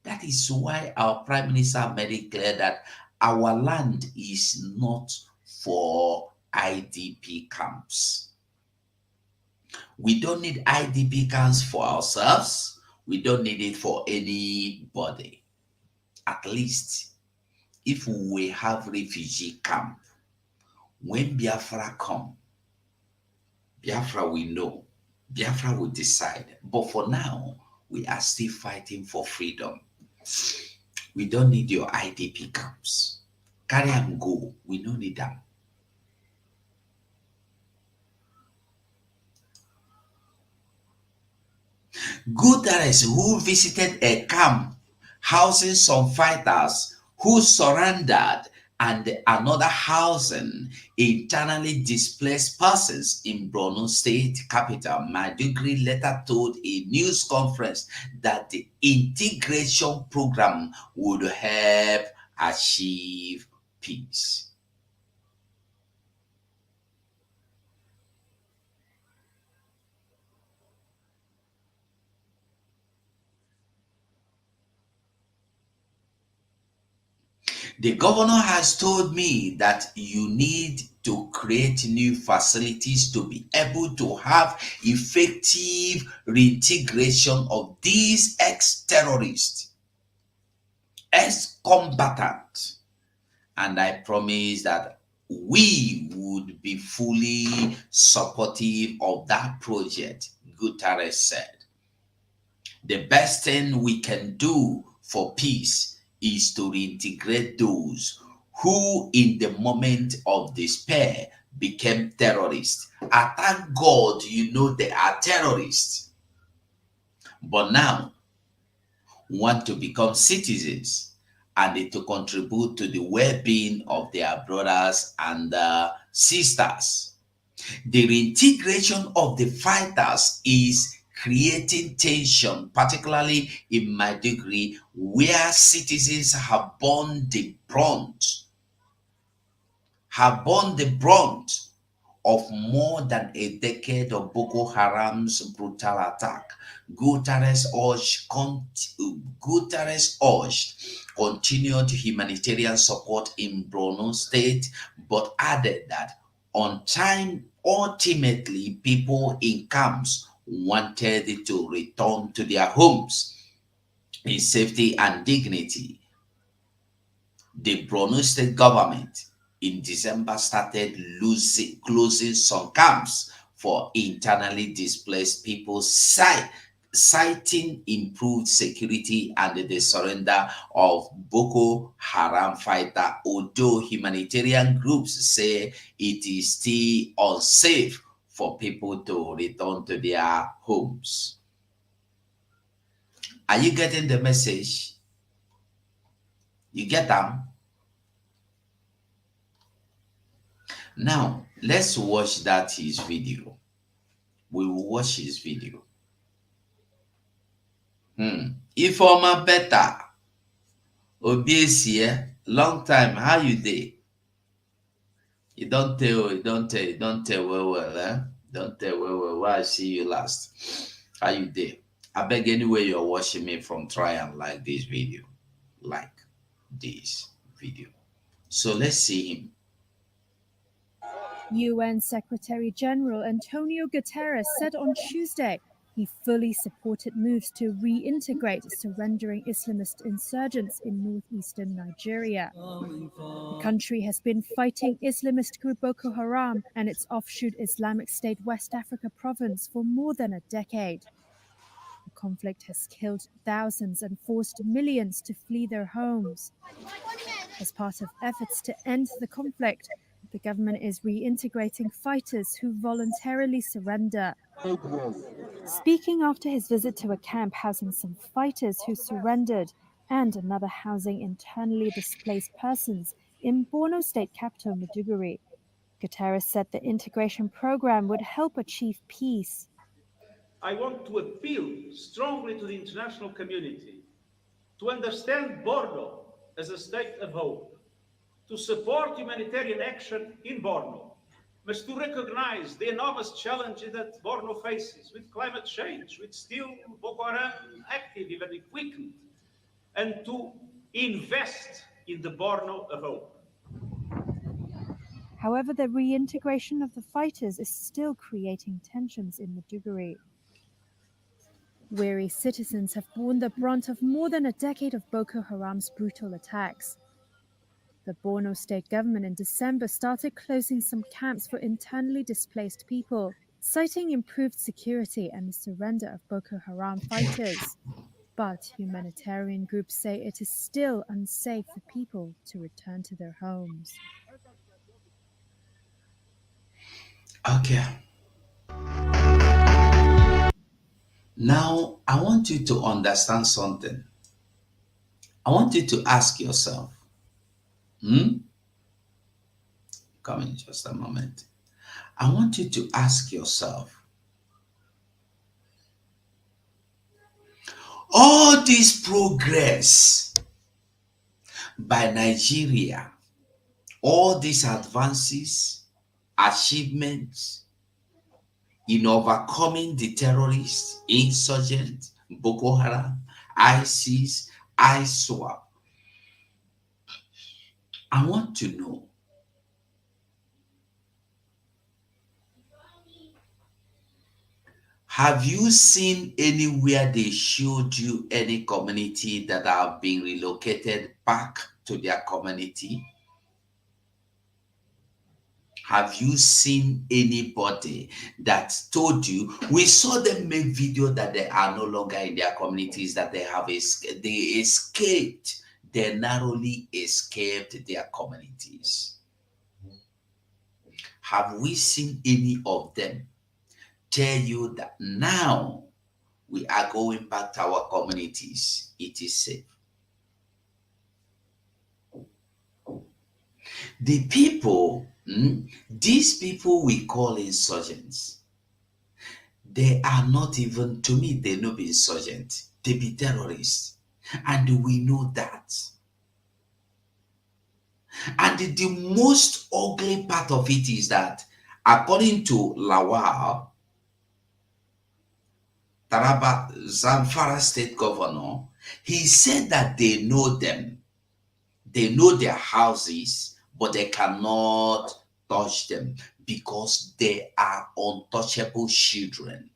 That is why our Prime Minister made it clear that our land is not for IDP camps. We don't need IDP camps for ourselves. We don't need it for anybody. At least, if we have refugee camp, when Biafra come, Biafra will know. Biafra will decide. But for now, we are still fighting for freedom. We don't need your IDP camps. Carry and go. We don't need them. Guterres, who visited a camp housing some fighters who surrendered and another housing internally displaced persons in Borno State capital, Maiduguri, later told a news conference that the integration program would help achieve peace. The governor has told me that you need to create new facilities to be able to have effective reintegration of these ex-terrorists, ex-combatants. And I promise that we would be fully supportive of that project, Guterres said. The best thing we can do for peace is to reintegrate those who, in the moment of despair, became terrorists. I thank God you know they are terrorists, but now want to become citizens and to contribute to the well-being of their brothers and sisters. The reintegration of the fighters is creating tension, particularly in Maiduguri, where citizens have borne the brunt of more than a decade of Boko Haram's brutal attack. Guterres urged continued humanitarian support in Borno State, but added that on time, ultimately, people in camps wanted to return to their homes in safety and dignity. The Borno State government in December started closing some camps for internally displaced people, citing improved security and the surrender of Boko Haram fighter, although humanitarian groups say it is still unsafe for people to return to their homes. Are you getting the message? You get them? Now, let's watch his video. We will watch his video. Ifeoma better. Obiesie, long time. How you dey? You don't tell well, eh? Don't tell well. Why I see you last? How you dey? I beg anywhere you're watching me from, try and like this video. Like this video. So let's see him. UN Secretary General Antonio Guterres said on Tuesday he fully supported moves to reintegrate surrendering Islamist insurgents in northeastern Nigeria. The country has been fighting Islamist group Boko Haram and its offshoot Islamic State West Africa province for more than a decade. The conflict has killed thousands and forced millions to flee their homes. As part of efforts to end the conflict, the government is reintegrating fighters who voluntarily surrender. Speaking after his visit to a camp housing some fighters who surrendered and another housing internally displaced persons in Borno State capital Maiduguri, Guterres said the integration program would help achieve peace. I want to appeal strongly to the international community to understand Borno as a state of hope, to support humanitarian action in Borno, but to recognize the enormous challenges that Borno faces with climate change, with still Boko Haram active, even if weakened, and to invest in the Borno of hope. However, the reintegration of the fighters is still creating tensions in Maiduguri. Weary citizens have borne the brunt of more than a decade of Boko Haram's brutal attacks. The Borno state government in December started closing some camps for internally displaced people, citing improved security and the surrender of Boko Haram fighters. But humanitarian groups say it is still unsafe for people to return to their homes. Okay. Now, I want you to understand something. I want you to ask yourself, Come in just a moment. I want you to ask yourself, all this progress by Nigeria, all these advances, achievements in overcoming the terrorists, insurgents, Boko Haram, ISIS, ISWAP, I want to know, have you seen anywhere they showed you any community that have been relocated back to their community? Have you seen anybody that told you? We saw them make video that they are no longer in their communities, that they have they escaped, they narrowly escaped their communities. Have we seen any of them tell you that now we are going back to our communities, it is safe? The people, these people we call insurgents, they are not even, to me, they no be insurgent. They be terrorists. And we know that. And the most ugly part of it is that, according to Lawal, Taraba Zamfara state governor, he said that they know them. They know their houses, but they cannot touch them because they are untouchable children.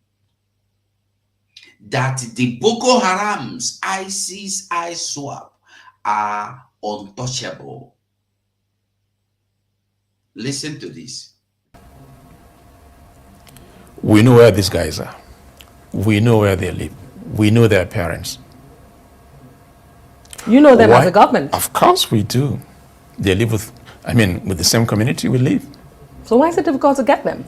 That the Boko Harams, ISIS, ISWAP are untouchable. Listen to this. We know where these guys are. We know where they live. We know their parents. You know them as a government. Of course we do. They live with the same community we live. So why is it difficult to get them?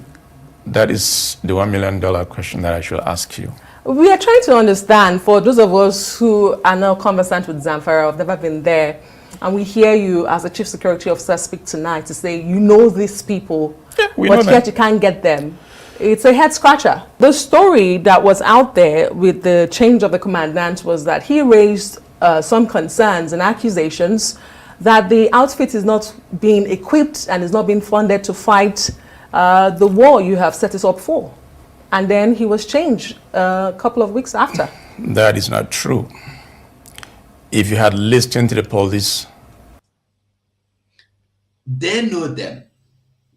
That is the $1 million question that I should ask you. We are trying to understand, for those of us who are now conversant with Zamfara, have never been there, and we hear you as a chief security officer speak tonight to say you know these people, but yet you can't get them. It's a head scratcher. The story that was out there with the change of the commandant was that he raised some concerns and accusations that the outfit is not being equipped and is not being funded to fight the war you have set us up for. And then he was changed a couple of weeks after. That is not true. If you had listened to the police, they know them.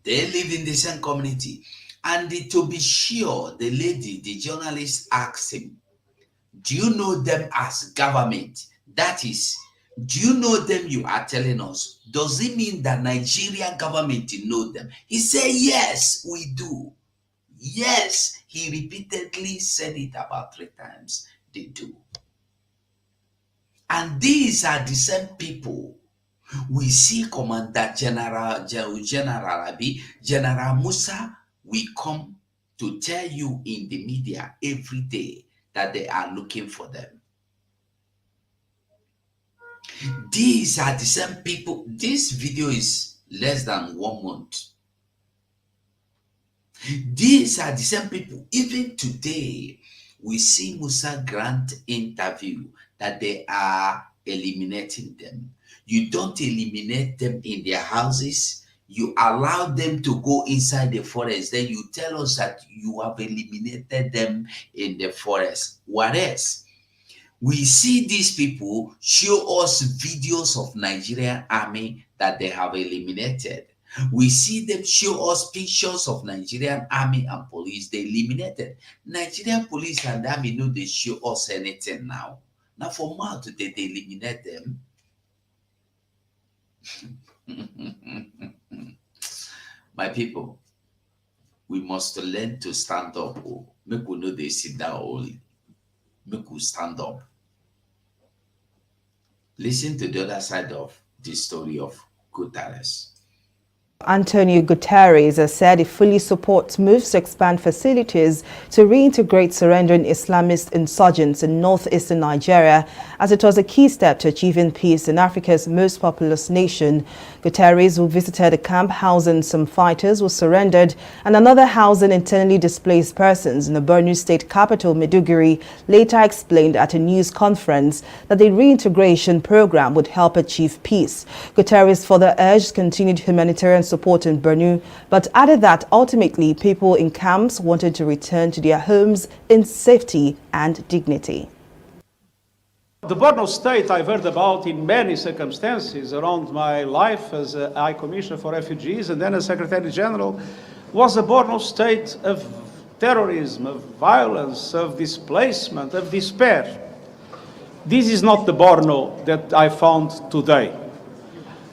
They live in the same community. And to be sure, the lady, the journalist asked him, do you know them as government? That is, do you know them you are telling us? Does it mean that Nigerian government know them? He said, yes, we do. Yes, he repeatedly said it about 3 times. They do. And these are the same people we see Commander General Musa will come to tell you in the media every day that they are looking for them. These are the same people. This video is less than 1 month. These are the same people. Even today, we see Musa grant interview that they are eliminating them. You don't eliminate them in their houses. You allow them to go inside the forest. Then you tell us that you have eliminated them in the forest. Whereas we see these people show us videos of Nigerian army that they have eliminated. We see them show us pictures of Nigerian army and police they eliminated. Nigerian police and army know they show us anything now. Now for mouth they eliminate them. My people, we must learn to stand up. Make we know they sit down only. Make we stand up. Listen to the other side of the story of Guterres. Antonio Guterres has said he fully supports moves to expand facilities to reintegrate surrendering Islamist insurgents in northeastern Nigeria, as it was a key step to achieving peace in Africa's most populous nation. Guterres, who visited a camp housing some fighters who surrendered and another housing internally displaced persons in the Borno state capital, Maiduguri, later explained at a news conference that the reintegration program would help achieve peace. Guterres further urged continued humanitarian support in Borno, but added that ultimately people in camps wanted to return to their homes in safety and dignity. The Borno state I've heard about in many circumstances around my life as a High Commissioner for Refugees and then as Secretary General was a Borno state of terrorism, of violence, of displacement, of despair. This is not the Borno that I found today.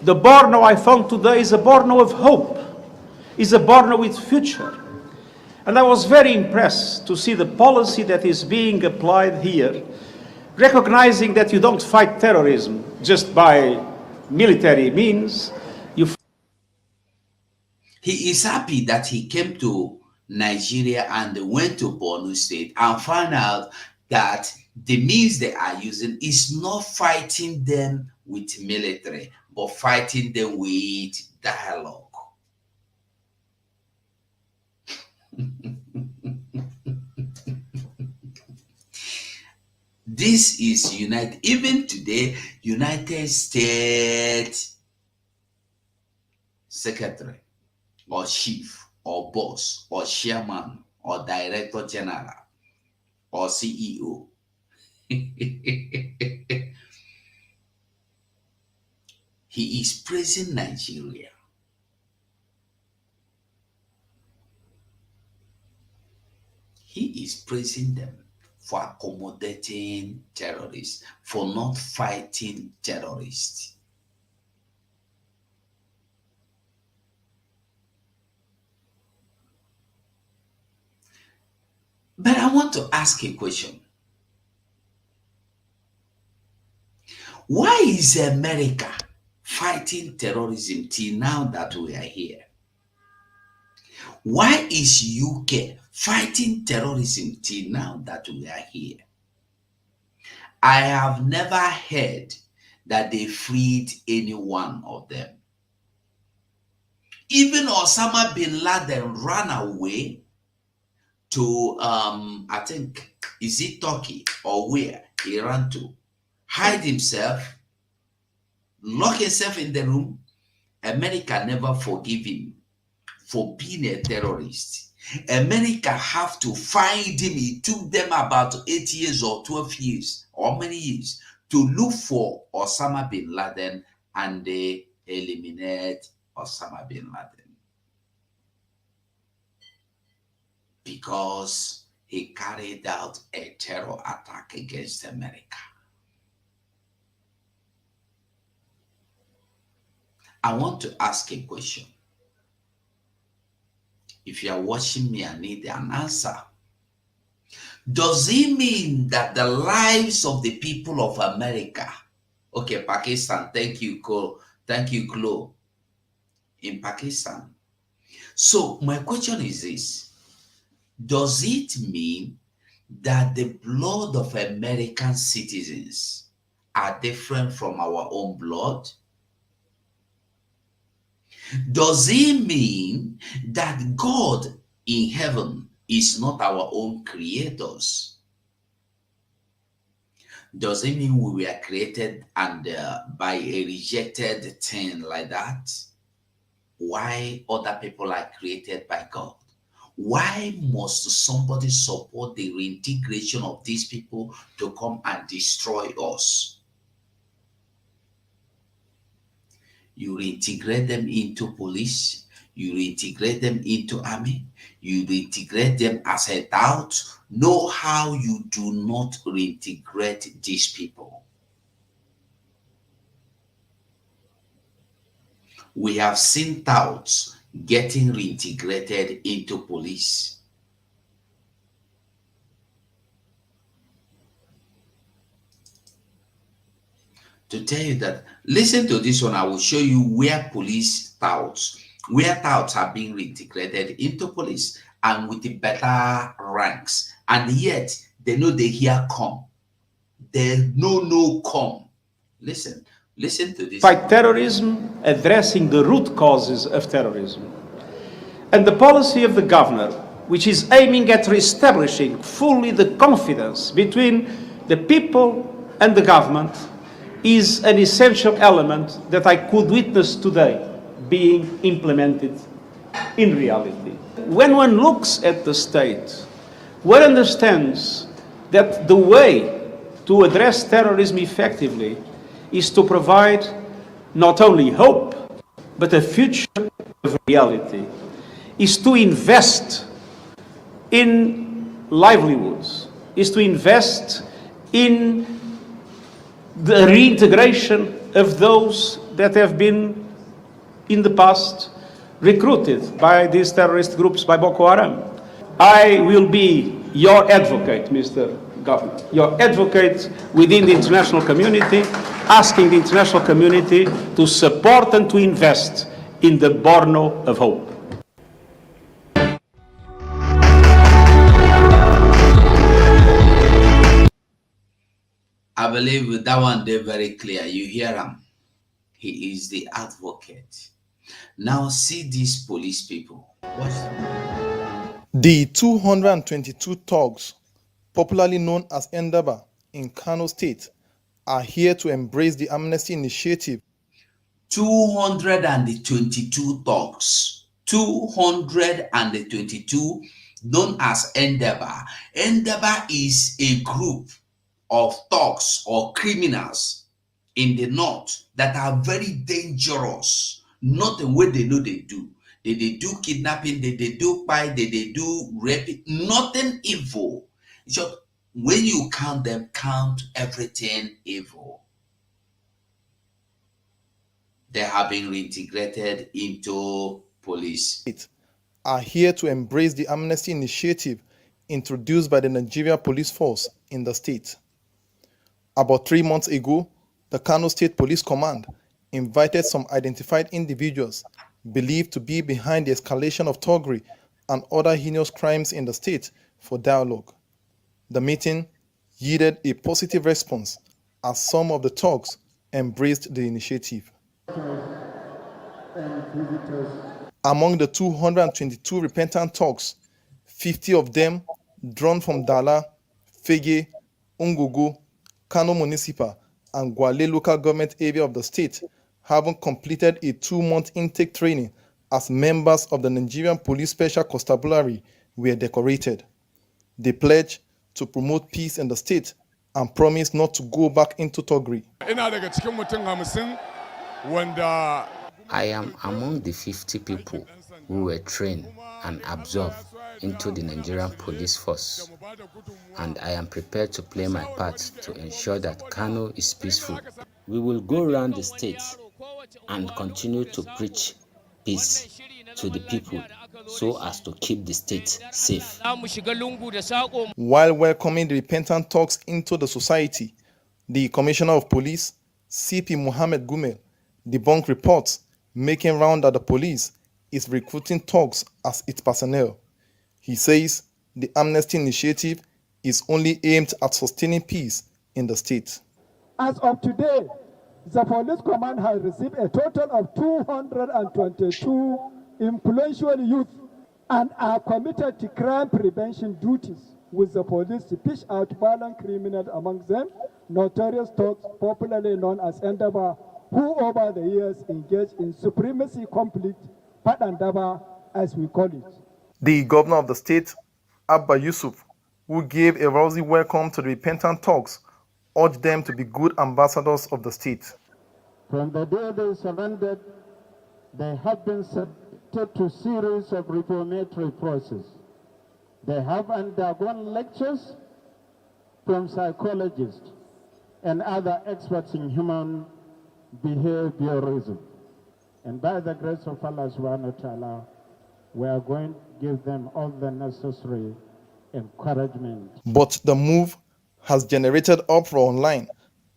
The Borno I found today is a Borno of hope, is a Borno with future. And I was very impressed to see the policy that is being applied here, recognizing that you don't fight terrorism just by military means. He is happy that he came to Nigeria and went to Borno State and found out that the means they are using is not fighting them with military, but fighting them with dialogue. This is United, even today, United States Secretary or chief or boss or chairman or director general or CEO. He is praising Nigeria. He is praising them for accommodating terrorists, for not fighting terrorists. But I want to ask a question. Why is America fighting terrorism till now that we are here? Why is UK fighting terrorism till now that we are here? I have never heard that they freed any one of them. Even Osama bin Laden ran away to, I think, is it Turkey or where he ran to? Hide himself, lock himself in the room. America never forgive him for being a terrorist. America have to find him. It took them about 8 years or 12 years or many years to look for Osama bin Laden, and they eliminate Osama bin Laden because he carried out a terror attack against America. I want to ask a question. If you are watching me, I need an answer. Does it mean that the lives of the people of America, okay, Pakistan, thank you, Glo, in Pakistan. So my question is this: does it mean that the blood of American citizens are different from our own blood? Does it mean that God in heaven is not our own creators? Does it mean we were created and by a rejected thing like that? Why other people are created by God? Why must somebody support the reintegration of these people to come and destroy us? You reintegrate them into police, you reintegrate them into army, you reintegrate them as a doubt. Know how you do not reintegrate these people. We have seen touts getting reintegrated into police. To tell you that, listen to this one, I will show you where police touts where touts are being reintegrated into police and with the better ranks, and yet they know they hear come. They no come. Listen to this. Fight terrorism, addressing the root causes of terrorism. And the policy of the governor, which is aiming at reestablishing fully the confidence between the people and the government, is an essential element that I could witness today being implemented in reality. When one looks at the state, one understands that the way to address terrorism effectively is to provide not only hope, but a future of reality, is to invest in livelihoods, is to invest in the reintegration of those that have been in the past recruited by these terrorist groups, by Boko Haram. I will be your advocate, Mr. Governor, your advocate within the international community, asking the international community to support and to invest in the Borno of hope. I believe with that one, they're very clear. You hear him. He is the advocate. Now see these police people. Watch them. The 222 thugs, popularly known as Endaba in Kano State, are here to embrace the amnesty initiative. 222 thugs. 222 known as Endaba. Endaba is a group of thugs or criminals in the north that are very dangerous. Nothing what they know they do. They do kidnapping, they do buy, they do rape, nothing evil. So when you count them, count everything evil. They have been reintegrated into police. Are here to embrace the amnesty initiative introduced by the Nigeria Police Force in the state. About 3 months ago, the Kano State Police Command invited some identified individuals believed to be behind the escalation of thuggery and other heinous crimes in the state for dialogue. The meeting yielded a positive response as some of the thugs embraced the initiative. Among the 222 repentant thugs, 50 of them drawn from Dala, Fege, Ungugu, Kano Municipal, and Gwale local government area of the state, having completed a 2-month intake training as members of the Nigerian Police Special Constabulary, were decorated. They pledged to promote peace in the state and promised not to go back into thuggery. I am among the 50 people who were trained and absorbed into the Nigerian police force, and I am prepared to play my part to ensure that Kano is peaceful. We will go around the state and continue to preach peace to the people so as to keep the state safe. While welcoming the repentant thugs into the society, the Commissioner of Police, CP Mohammed Gumel, debunked reports making round that the police is recruiting thugs as its personnel. He says the amnesty initiative is only aimed at sustaining peace in the state. As of today, the police command has received a total of 222 influential youth and are committed to crime prevention duties with the police to fish out violent criminals among them, notorious thugs popularly known as Endaba, who over the years engaged in supremacy conflict, Padandaba as we call it. The governor of the state, Abba Yusuf, who gave a rosy welcome to the repentant thugs, urged them to be good ambassadors of the state. From the day they surrendered, they have been subjected to series of reformatory process. They have undergone lectures from psychologists and other experts in human behaviorism. And by the grace of Allah subhanahu wa ta'ala, we are going to give them all the necessary encouragement. But the move has generated uproar online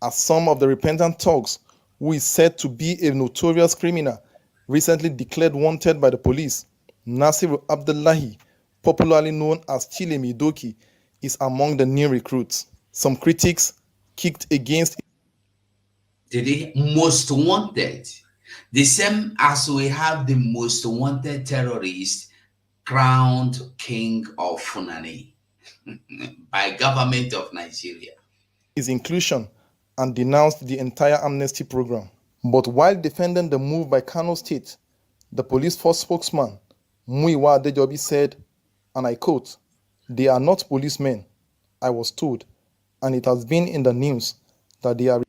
as some of the repentant thugs, who is said to be a notorious criminal, recently declared wanted by the police, Nasir Abdullahi, popularly known as Chile Midoki, is among the new recruits. Some critics kicked against the most wanted. The same as we have the most wanted terrorist crowned king of Funani by government of Nigeria. his inclusion and denounced the entire amnesty program. But while defending the move by Kano State, the police force spokesman, Muiwa Adejobi, said, and I quote, "They are not policemen, I was told, and it has been in the news that they are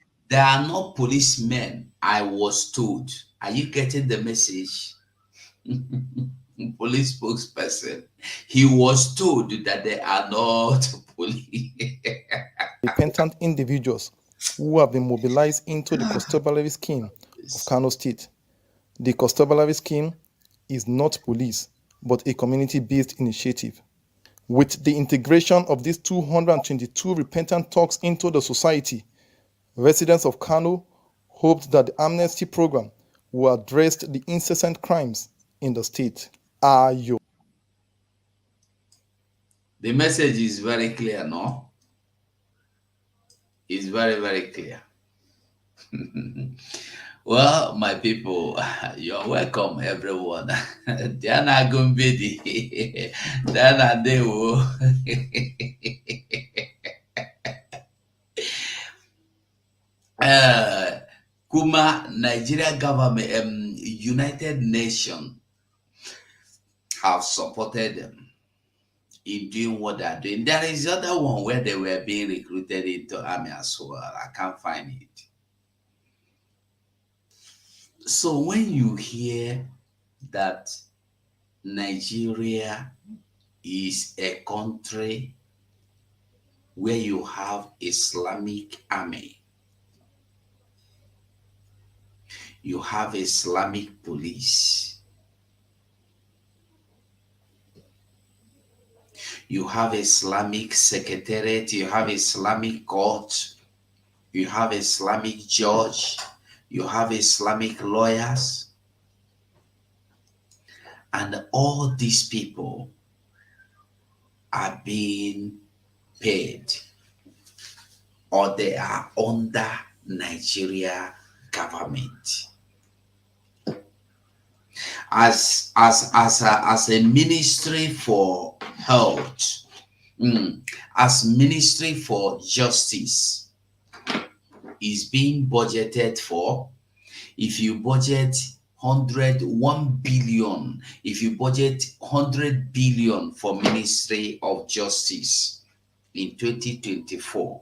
not policemen, I was told." Are you getting the message? Police spokesperson. He was told that they are not police. repentant individuals who have been mobilized into the constabulary scheme of Kano State. The constabulary scheme is not police, but a community-based initiative. With the integration of these 222 repentant thugs into the society, residents of Kano hoped that the amnesty program will address the incessant crimes in the state. Ayo. The message is very clear, no? It's very, very clear. Well, my people, you're welcome, everyone. Diana Gumbedi, Diana Dewo. Kuma, Nigeria government, United Nations have supported them in doing what they're doing. There is other one where they were being recruited into army as well. I can't find it. So when you hear that Nigeria is a country where you have Islamic army, you have Islamic police, you have Islamic secretariat, you have Islamic court, you have Islamic judge, you have Islamic lawyers, and all these people are being paid, or they are under Nigeria government. As a ministry for health, as ministry for justice is being budgeted for, if you budget 1 billion, if you budget 100 billion for Ministry of Justice in 2024,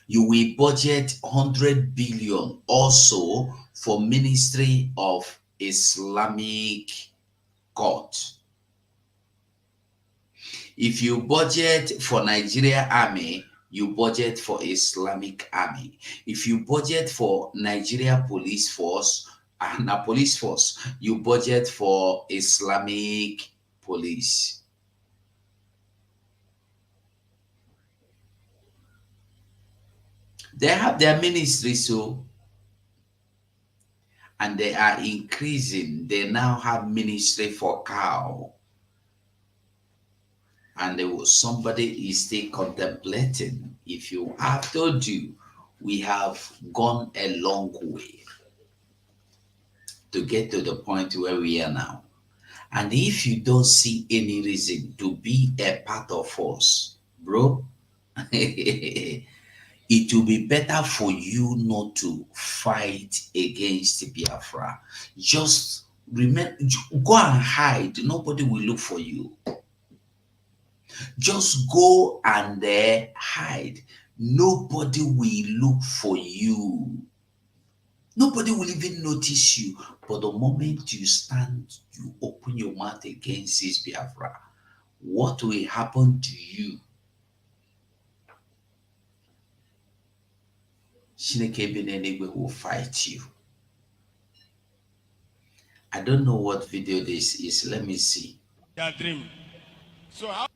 you will budget 100 billion also for Ministry of Islamic Court. If you budget for Nigeria Army, you budget for Islamic Army. If you budget for Nigeria Police Force and a police force, you budget for Islamic Police. They have their ministries, so, and they are increasing. They now have ministry for cow. And somebody is still contemplating. If you have told you, we have gone a long way to get to the point where we are now. And if you don't see any reason to be a part of us, bro, it will be better for you not to fight against Biafra. Just remember, go and hide. Nobody will look for you. Just go and hide. Nobody will look for you. Nobody will even notice you. But the moment you stand, you open your mouth against this Biafra, what will happen to you? Chineke Benenegbe will fight you. I don't know what video this is. Let me see. Your dream. So how?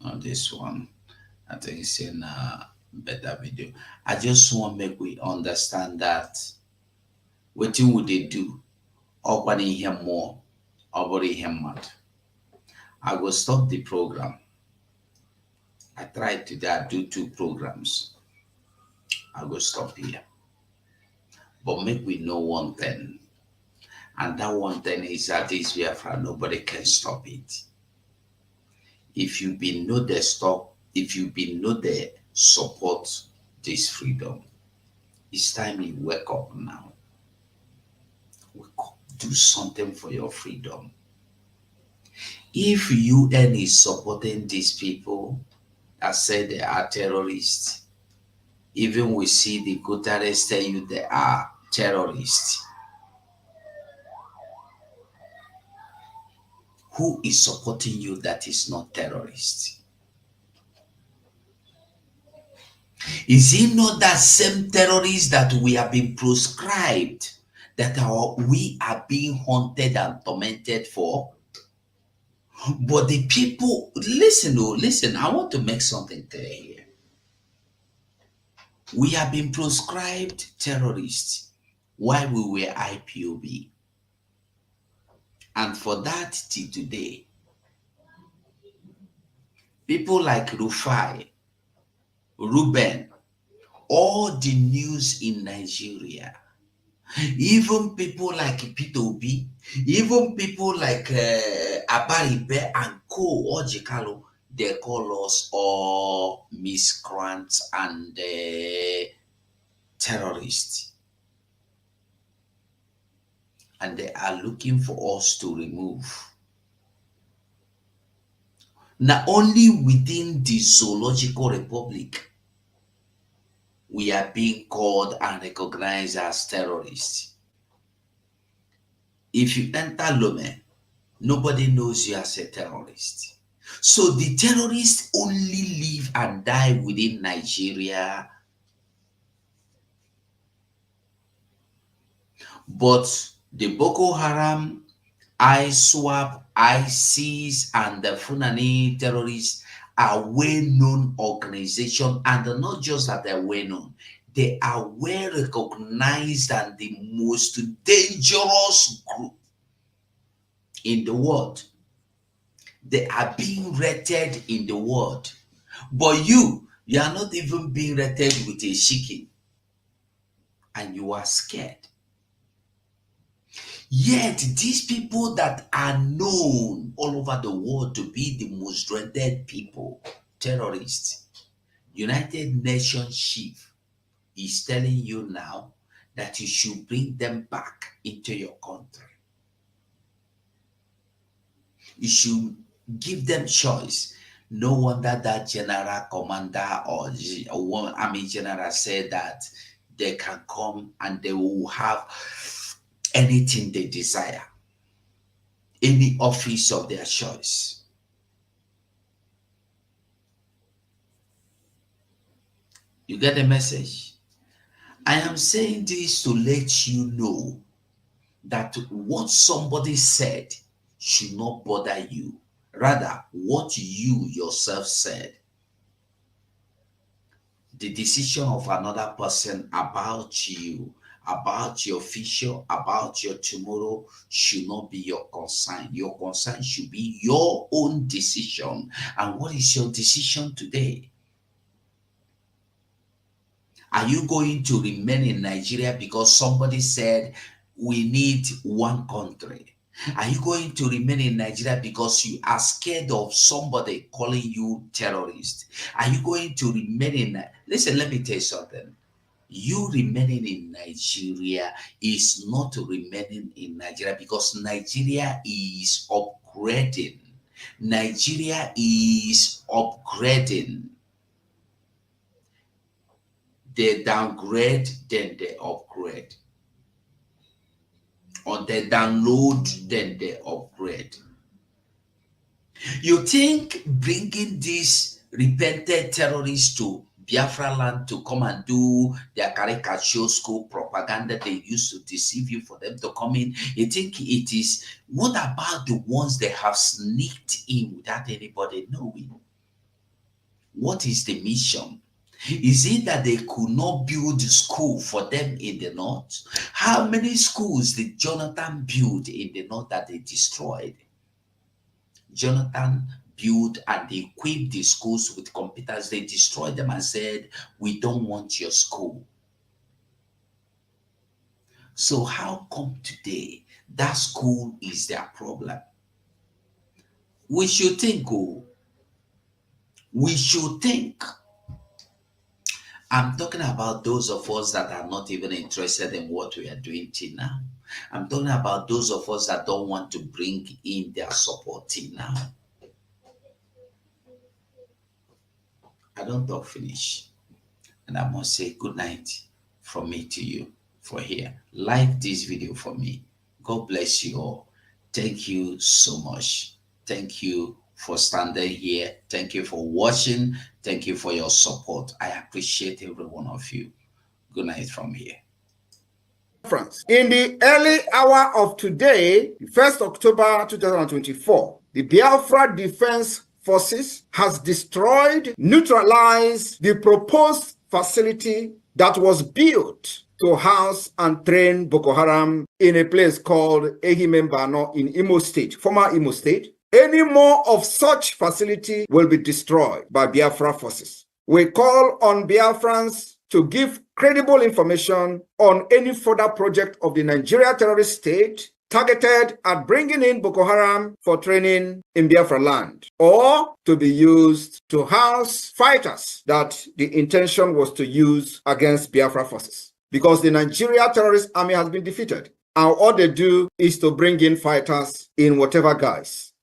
On this one, I think it's in a better video. I just want to make we understand that Wetin would they do? Opening him more, opening him mad. I will stop the program. I tried to do 2 programs. I will stop here. But make we know one thing. And that one thing is that this Biafra, nobody can stop it. If you been know the stop, if you been know the support this freedom, it's time you wake up now. Wake up. Do something for your freedom. If UN is supporting these people that say they are terrorists, even we see the Guterres tell you they are terrorists. Who is supporting you that is not terrorist? Is it not that same terrorists that we have been proscribed, that we are being haunted and tormented for? But the people, listen, I want to make something clear here. We have been proscribed terrorists while we were IPOB. And for that till today, people like Rufai, Ruben, all the news in Nigeria, even people like Peter Obi, even people like Abaribe and Co. Ojikalo, they call us all miscreants and terrorists. And they are looking for us to remove. Not only within the Zoological Republic, we are being called and recognized as terrorists. If you enter Lome, nobody knows you as a terrorist. So the terrorists only live and die within Nigeria. But the Boko Haram, ISWAP, ISIS, and the Funani terrorists are well-known organization, and not just that they're well-known, they are well recognized and the most dangerous group in the world. They are being rated in the world. But you are not even being rated with a chicken, and you are scared. Yet these people that are known all over the world to be the most dreaded people, terrorists, United Nations chief is telling you now that you should bring them back into your country. You should give them choice. No wonder that general commander or army general said that they can come and they will have anything they desire, any office of their choice. You get the message? I am saying this to let you know that what somebody said should not bother you. Rather, what you yourself said. The decision of another person about you, about your future, about your tomorrow should not be your concern. Your concern should be your own decision. And what is your decision today? Are you going to remain in Nigeria because somebody said we need one country? Are you going to remain in Nigeria because you are scared of somebody calling you terrorist? Are you going to remain in... Listen, let me tell you something. You remaining in Nigeria is not remaining in Nigeria because Nigeria is upgrading. Nigeria is upgrading. They downgrade, then they upgrade. Or they download, then they upgrade. You think bringing these repented terrorists to Biafra land to come and do their caricature school propaganda they used to deceive you for them to come in, you think it is... What about the ones they have sneaked in without anybody knowing? What is the mission? Is it that they could not build a school for them in the north? How many schools did Jonathan build in the north that they destroyed? Jonathan built and they equipped the schools with computers. They destroyed them and said, we don't want your school. So how come today that school is their problem? We should think, we should think. I'm talking about those of us that are not even interested in what we are doing till now. I'm talking about those of us that don't want to bring in their support till now. I don't talk finish. And I must say good night from me to you for here. Like this video for me. God bless you all. Thank you so much. Thank you for standing here. Thank you for watching. Thank you for your support. I appreciate every one of you. Good night from here. In the early hour of today, 1st October 2024, the Biafra Defense Forces has destroyed, neutralized the proposed facility that was built to house and train Boko Haram in a place called Ehimembano in Imo State, former Imo State. Any more of such facility will be destroyed by Biafra forces. We call on Biafrans to give credible information on any further project of the Nigeria terrorist state targeted at bringing in Boko Haram for training in Biafra land, or to be used to house fighters that the intention was to use against Biafra forces. Because the Nigeria terrorist army has been defeated, and all they do is to bring in fighters in whatever guise.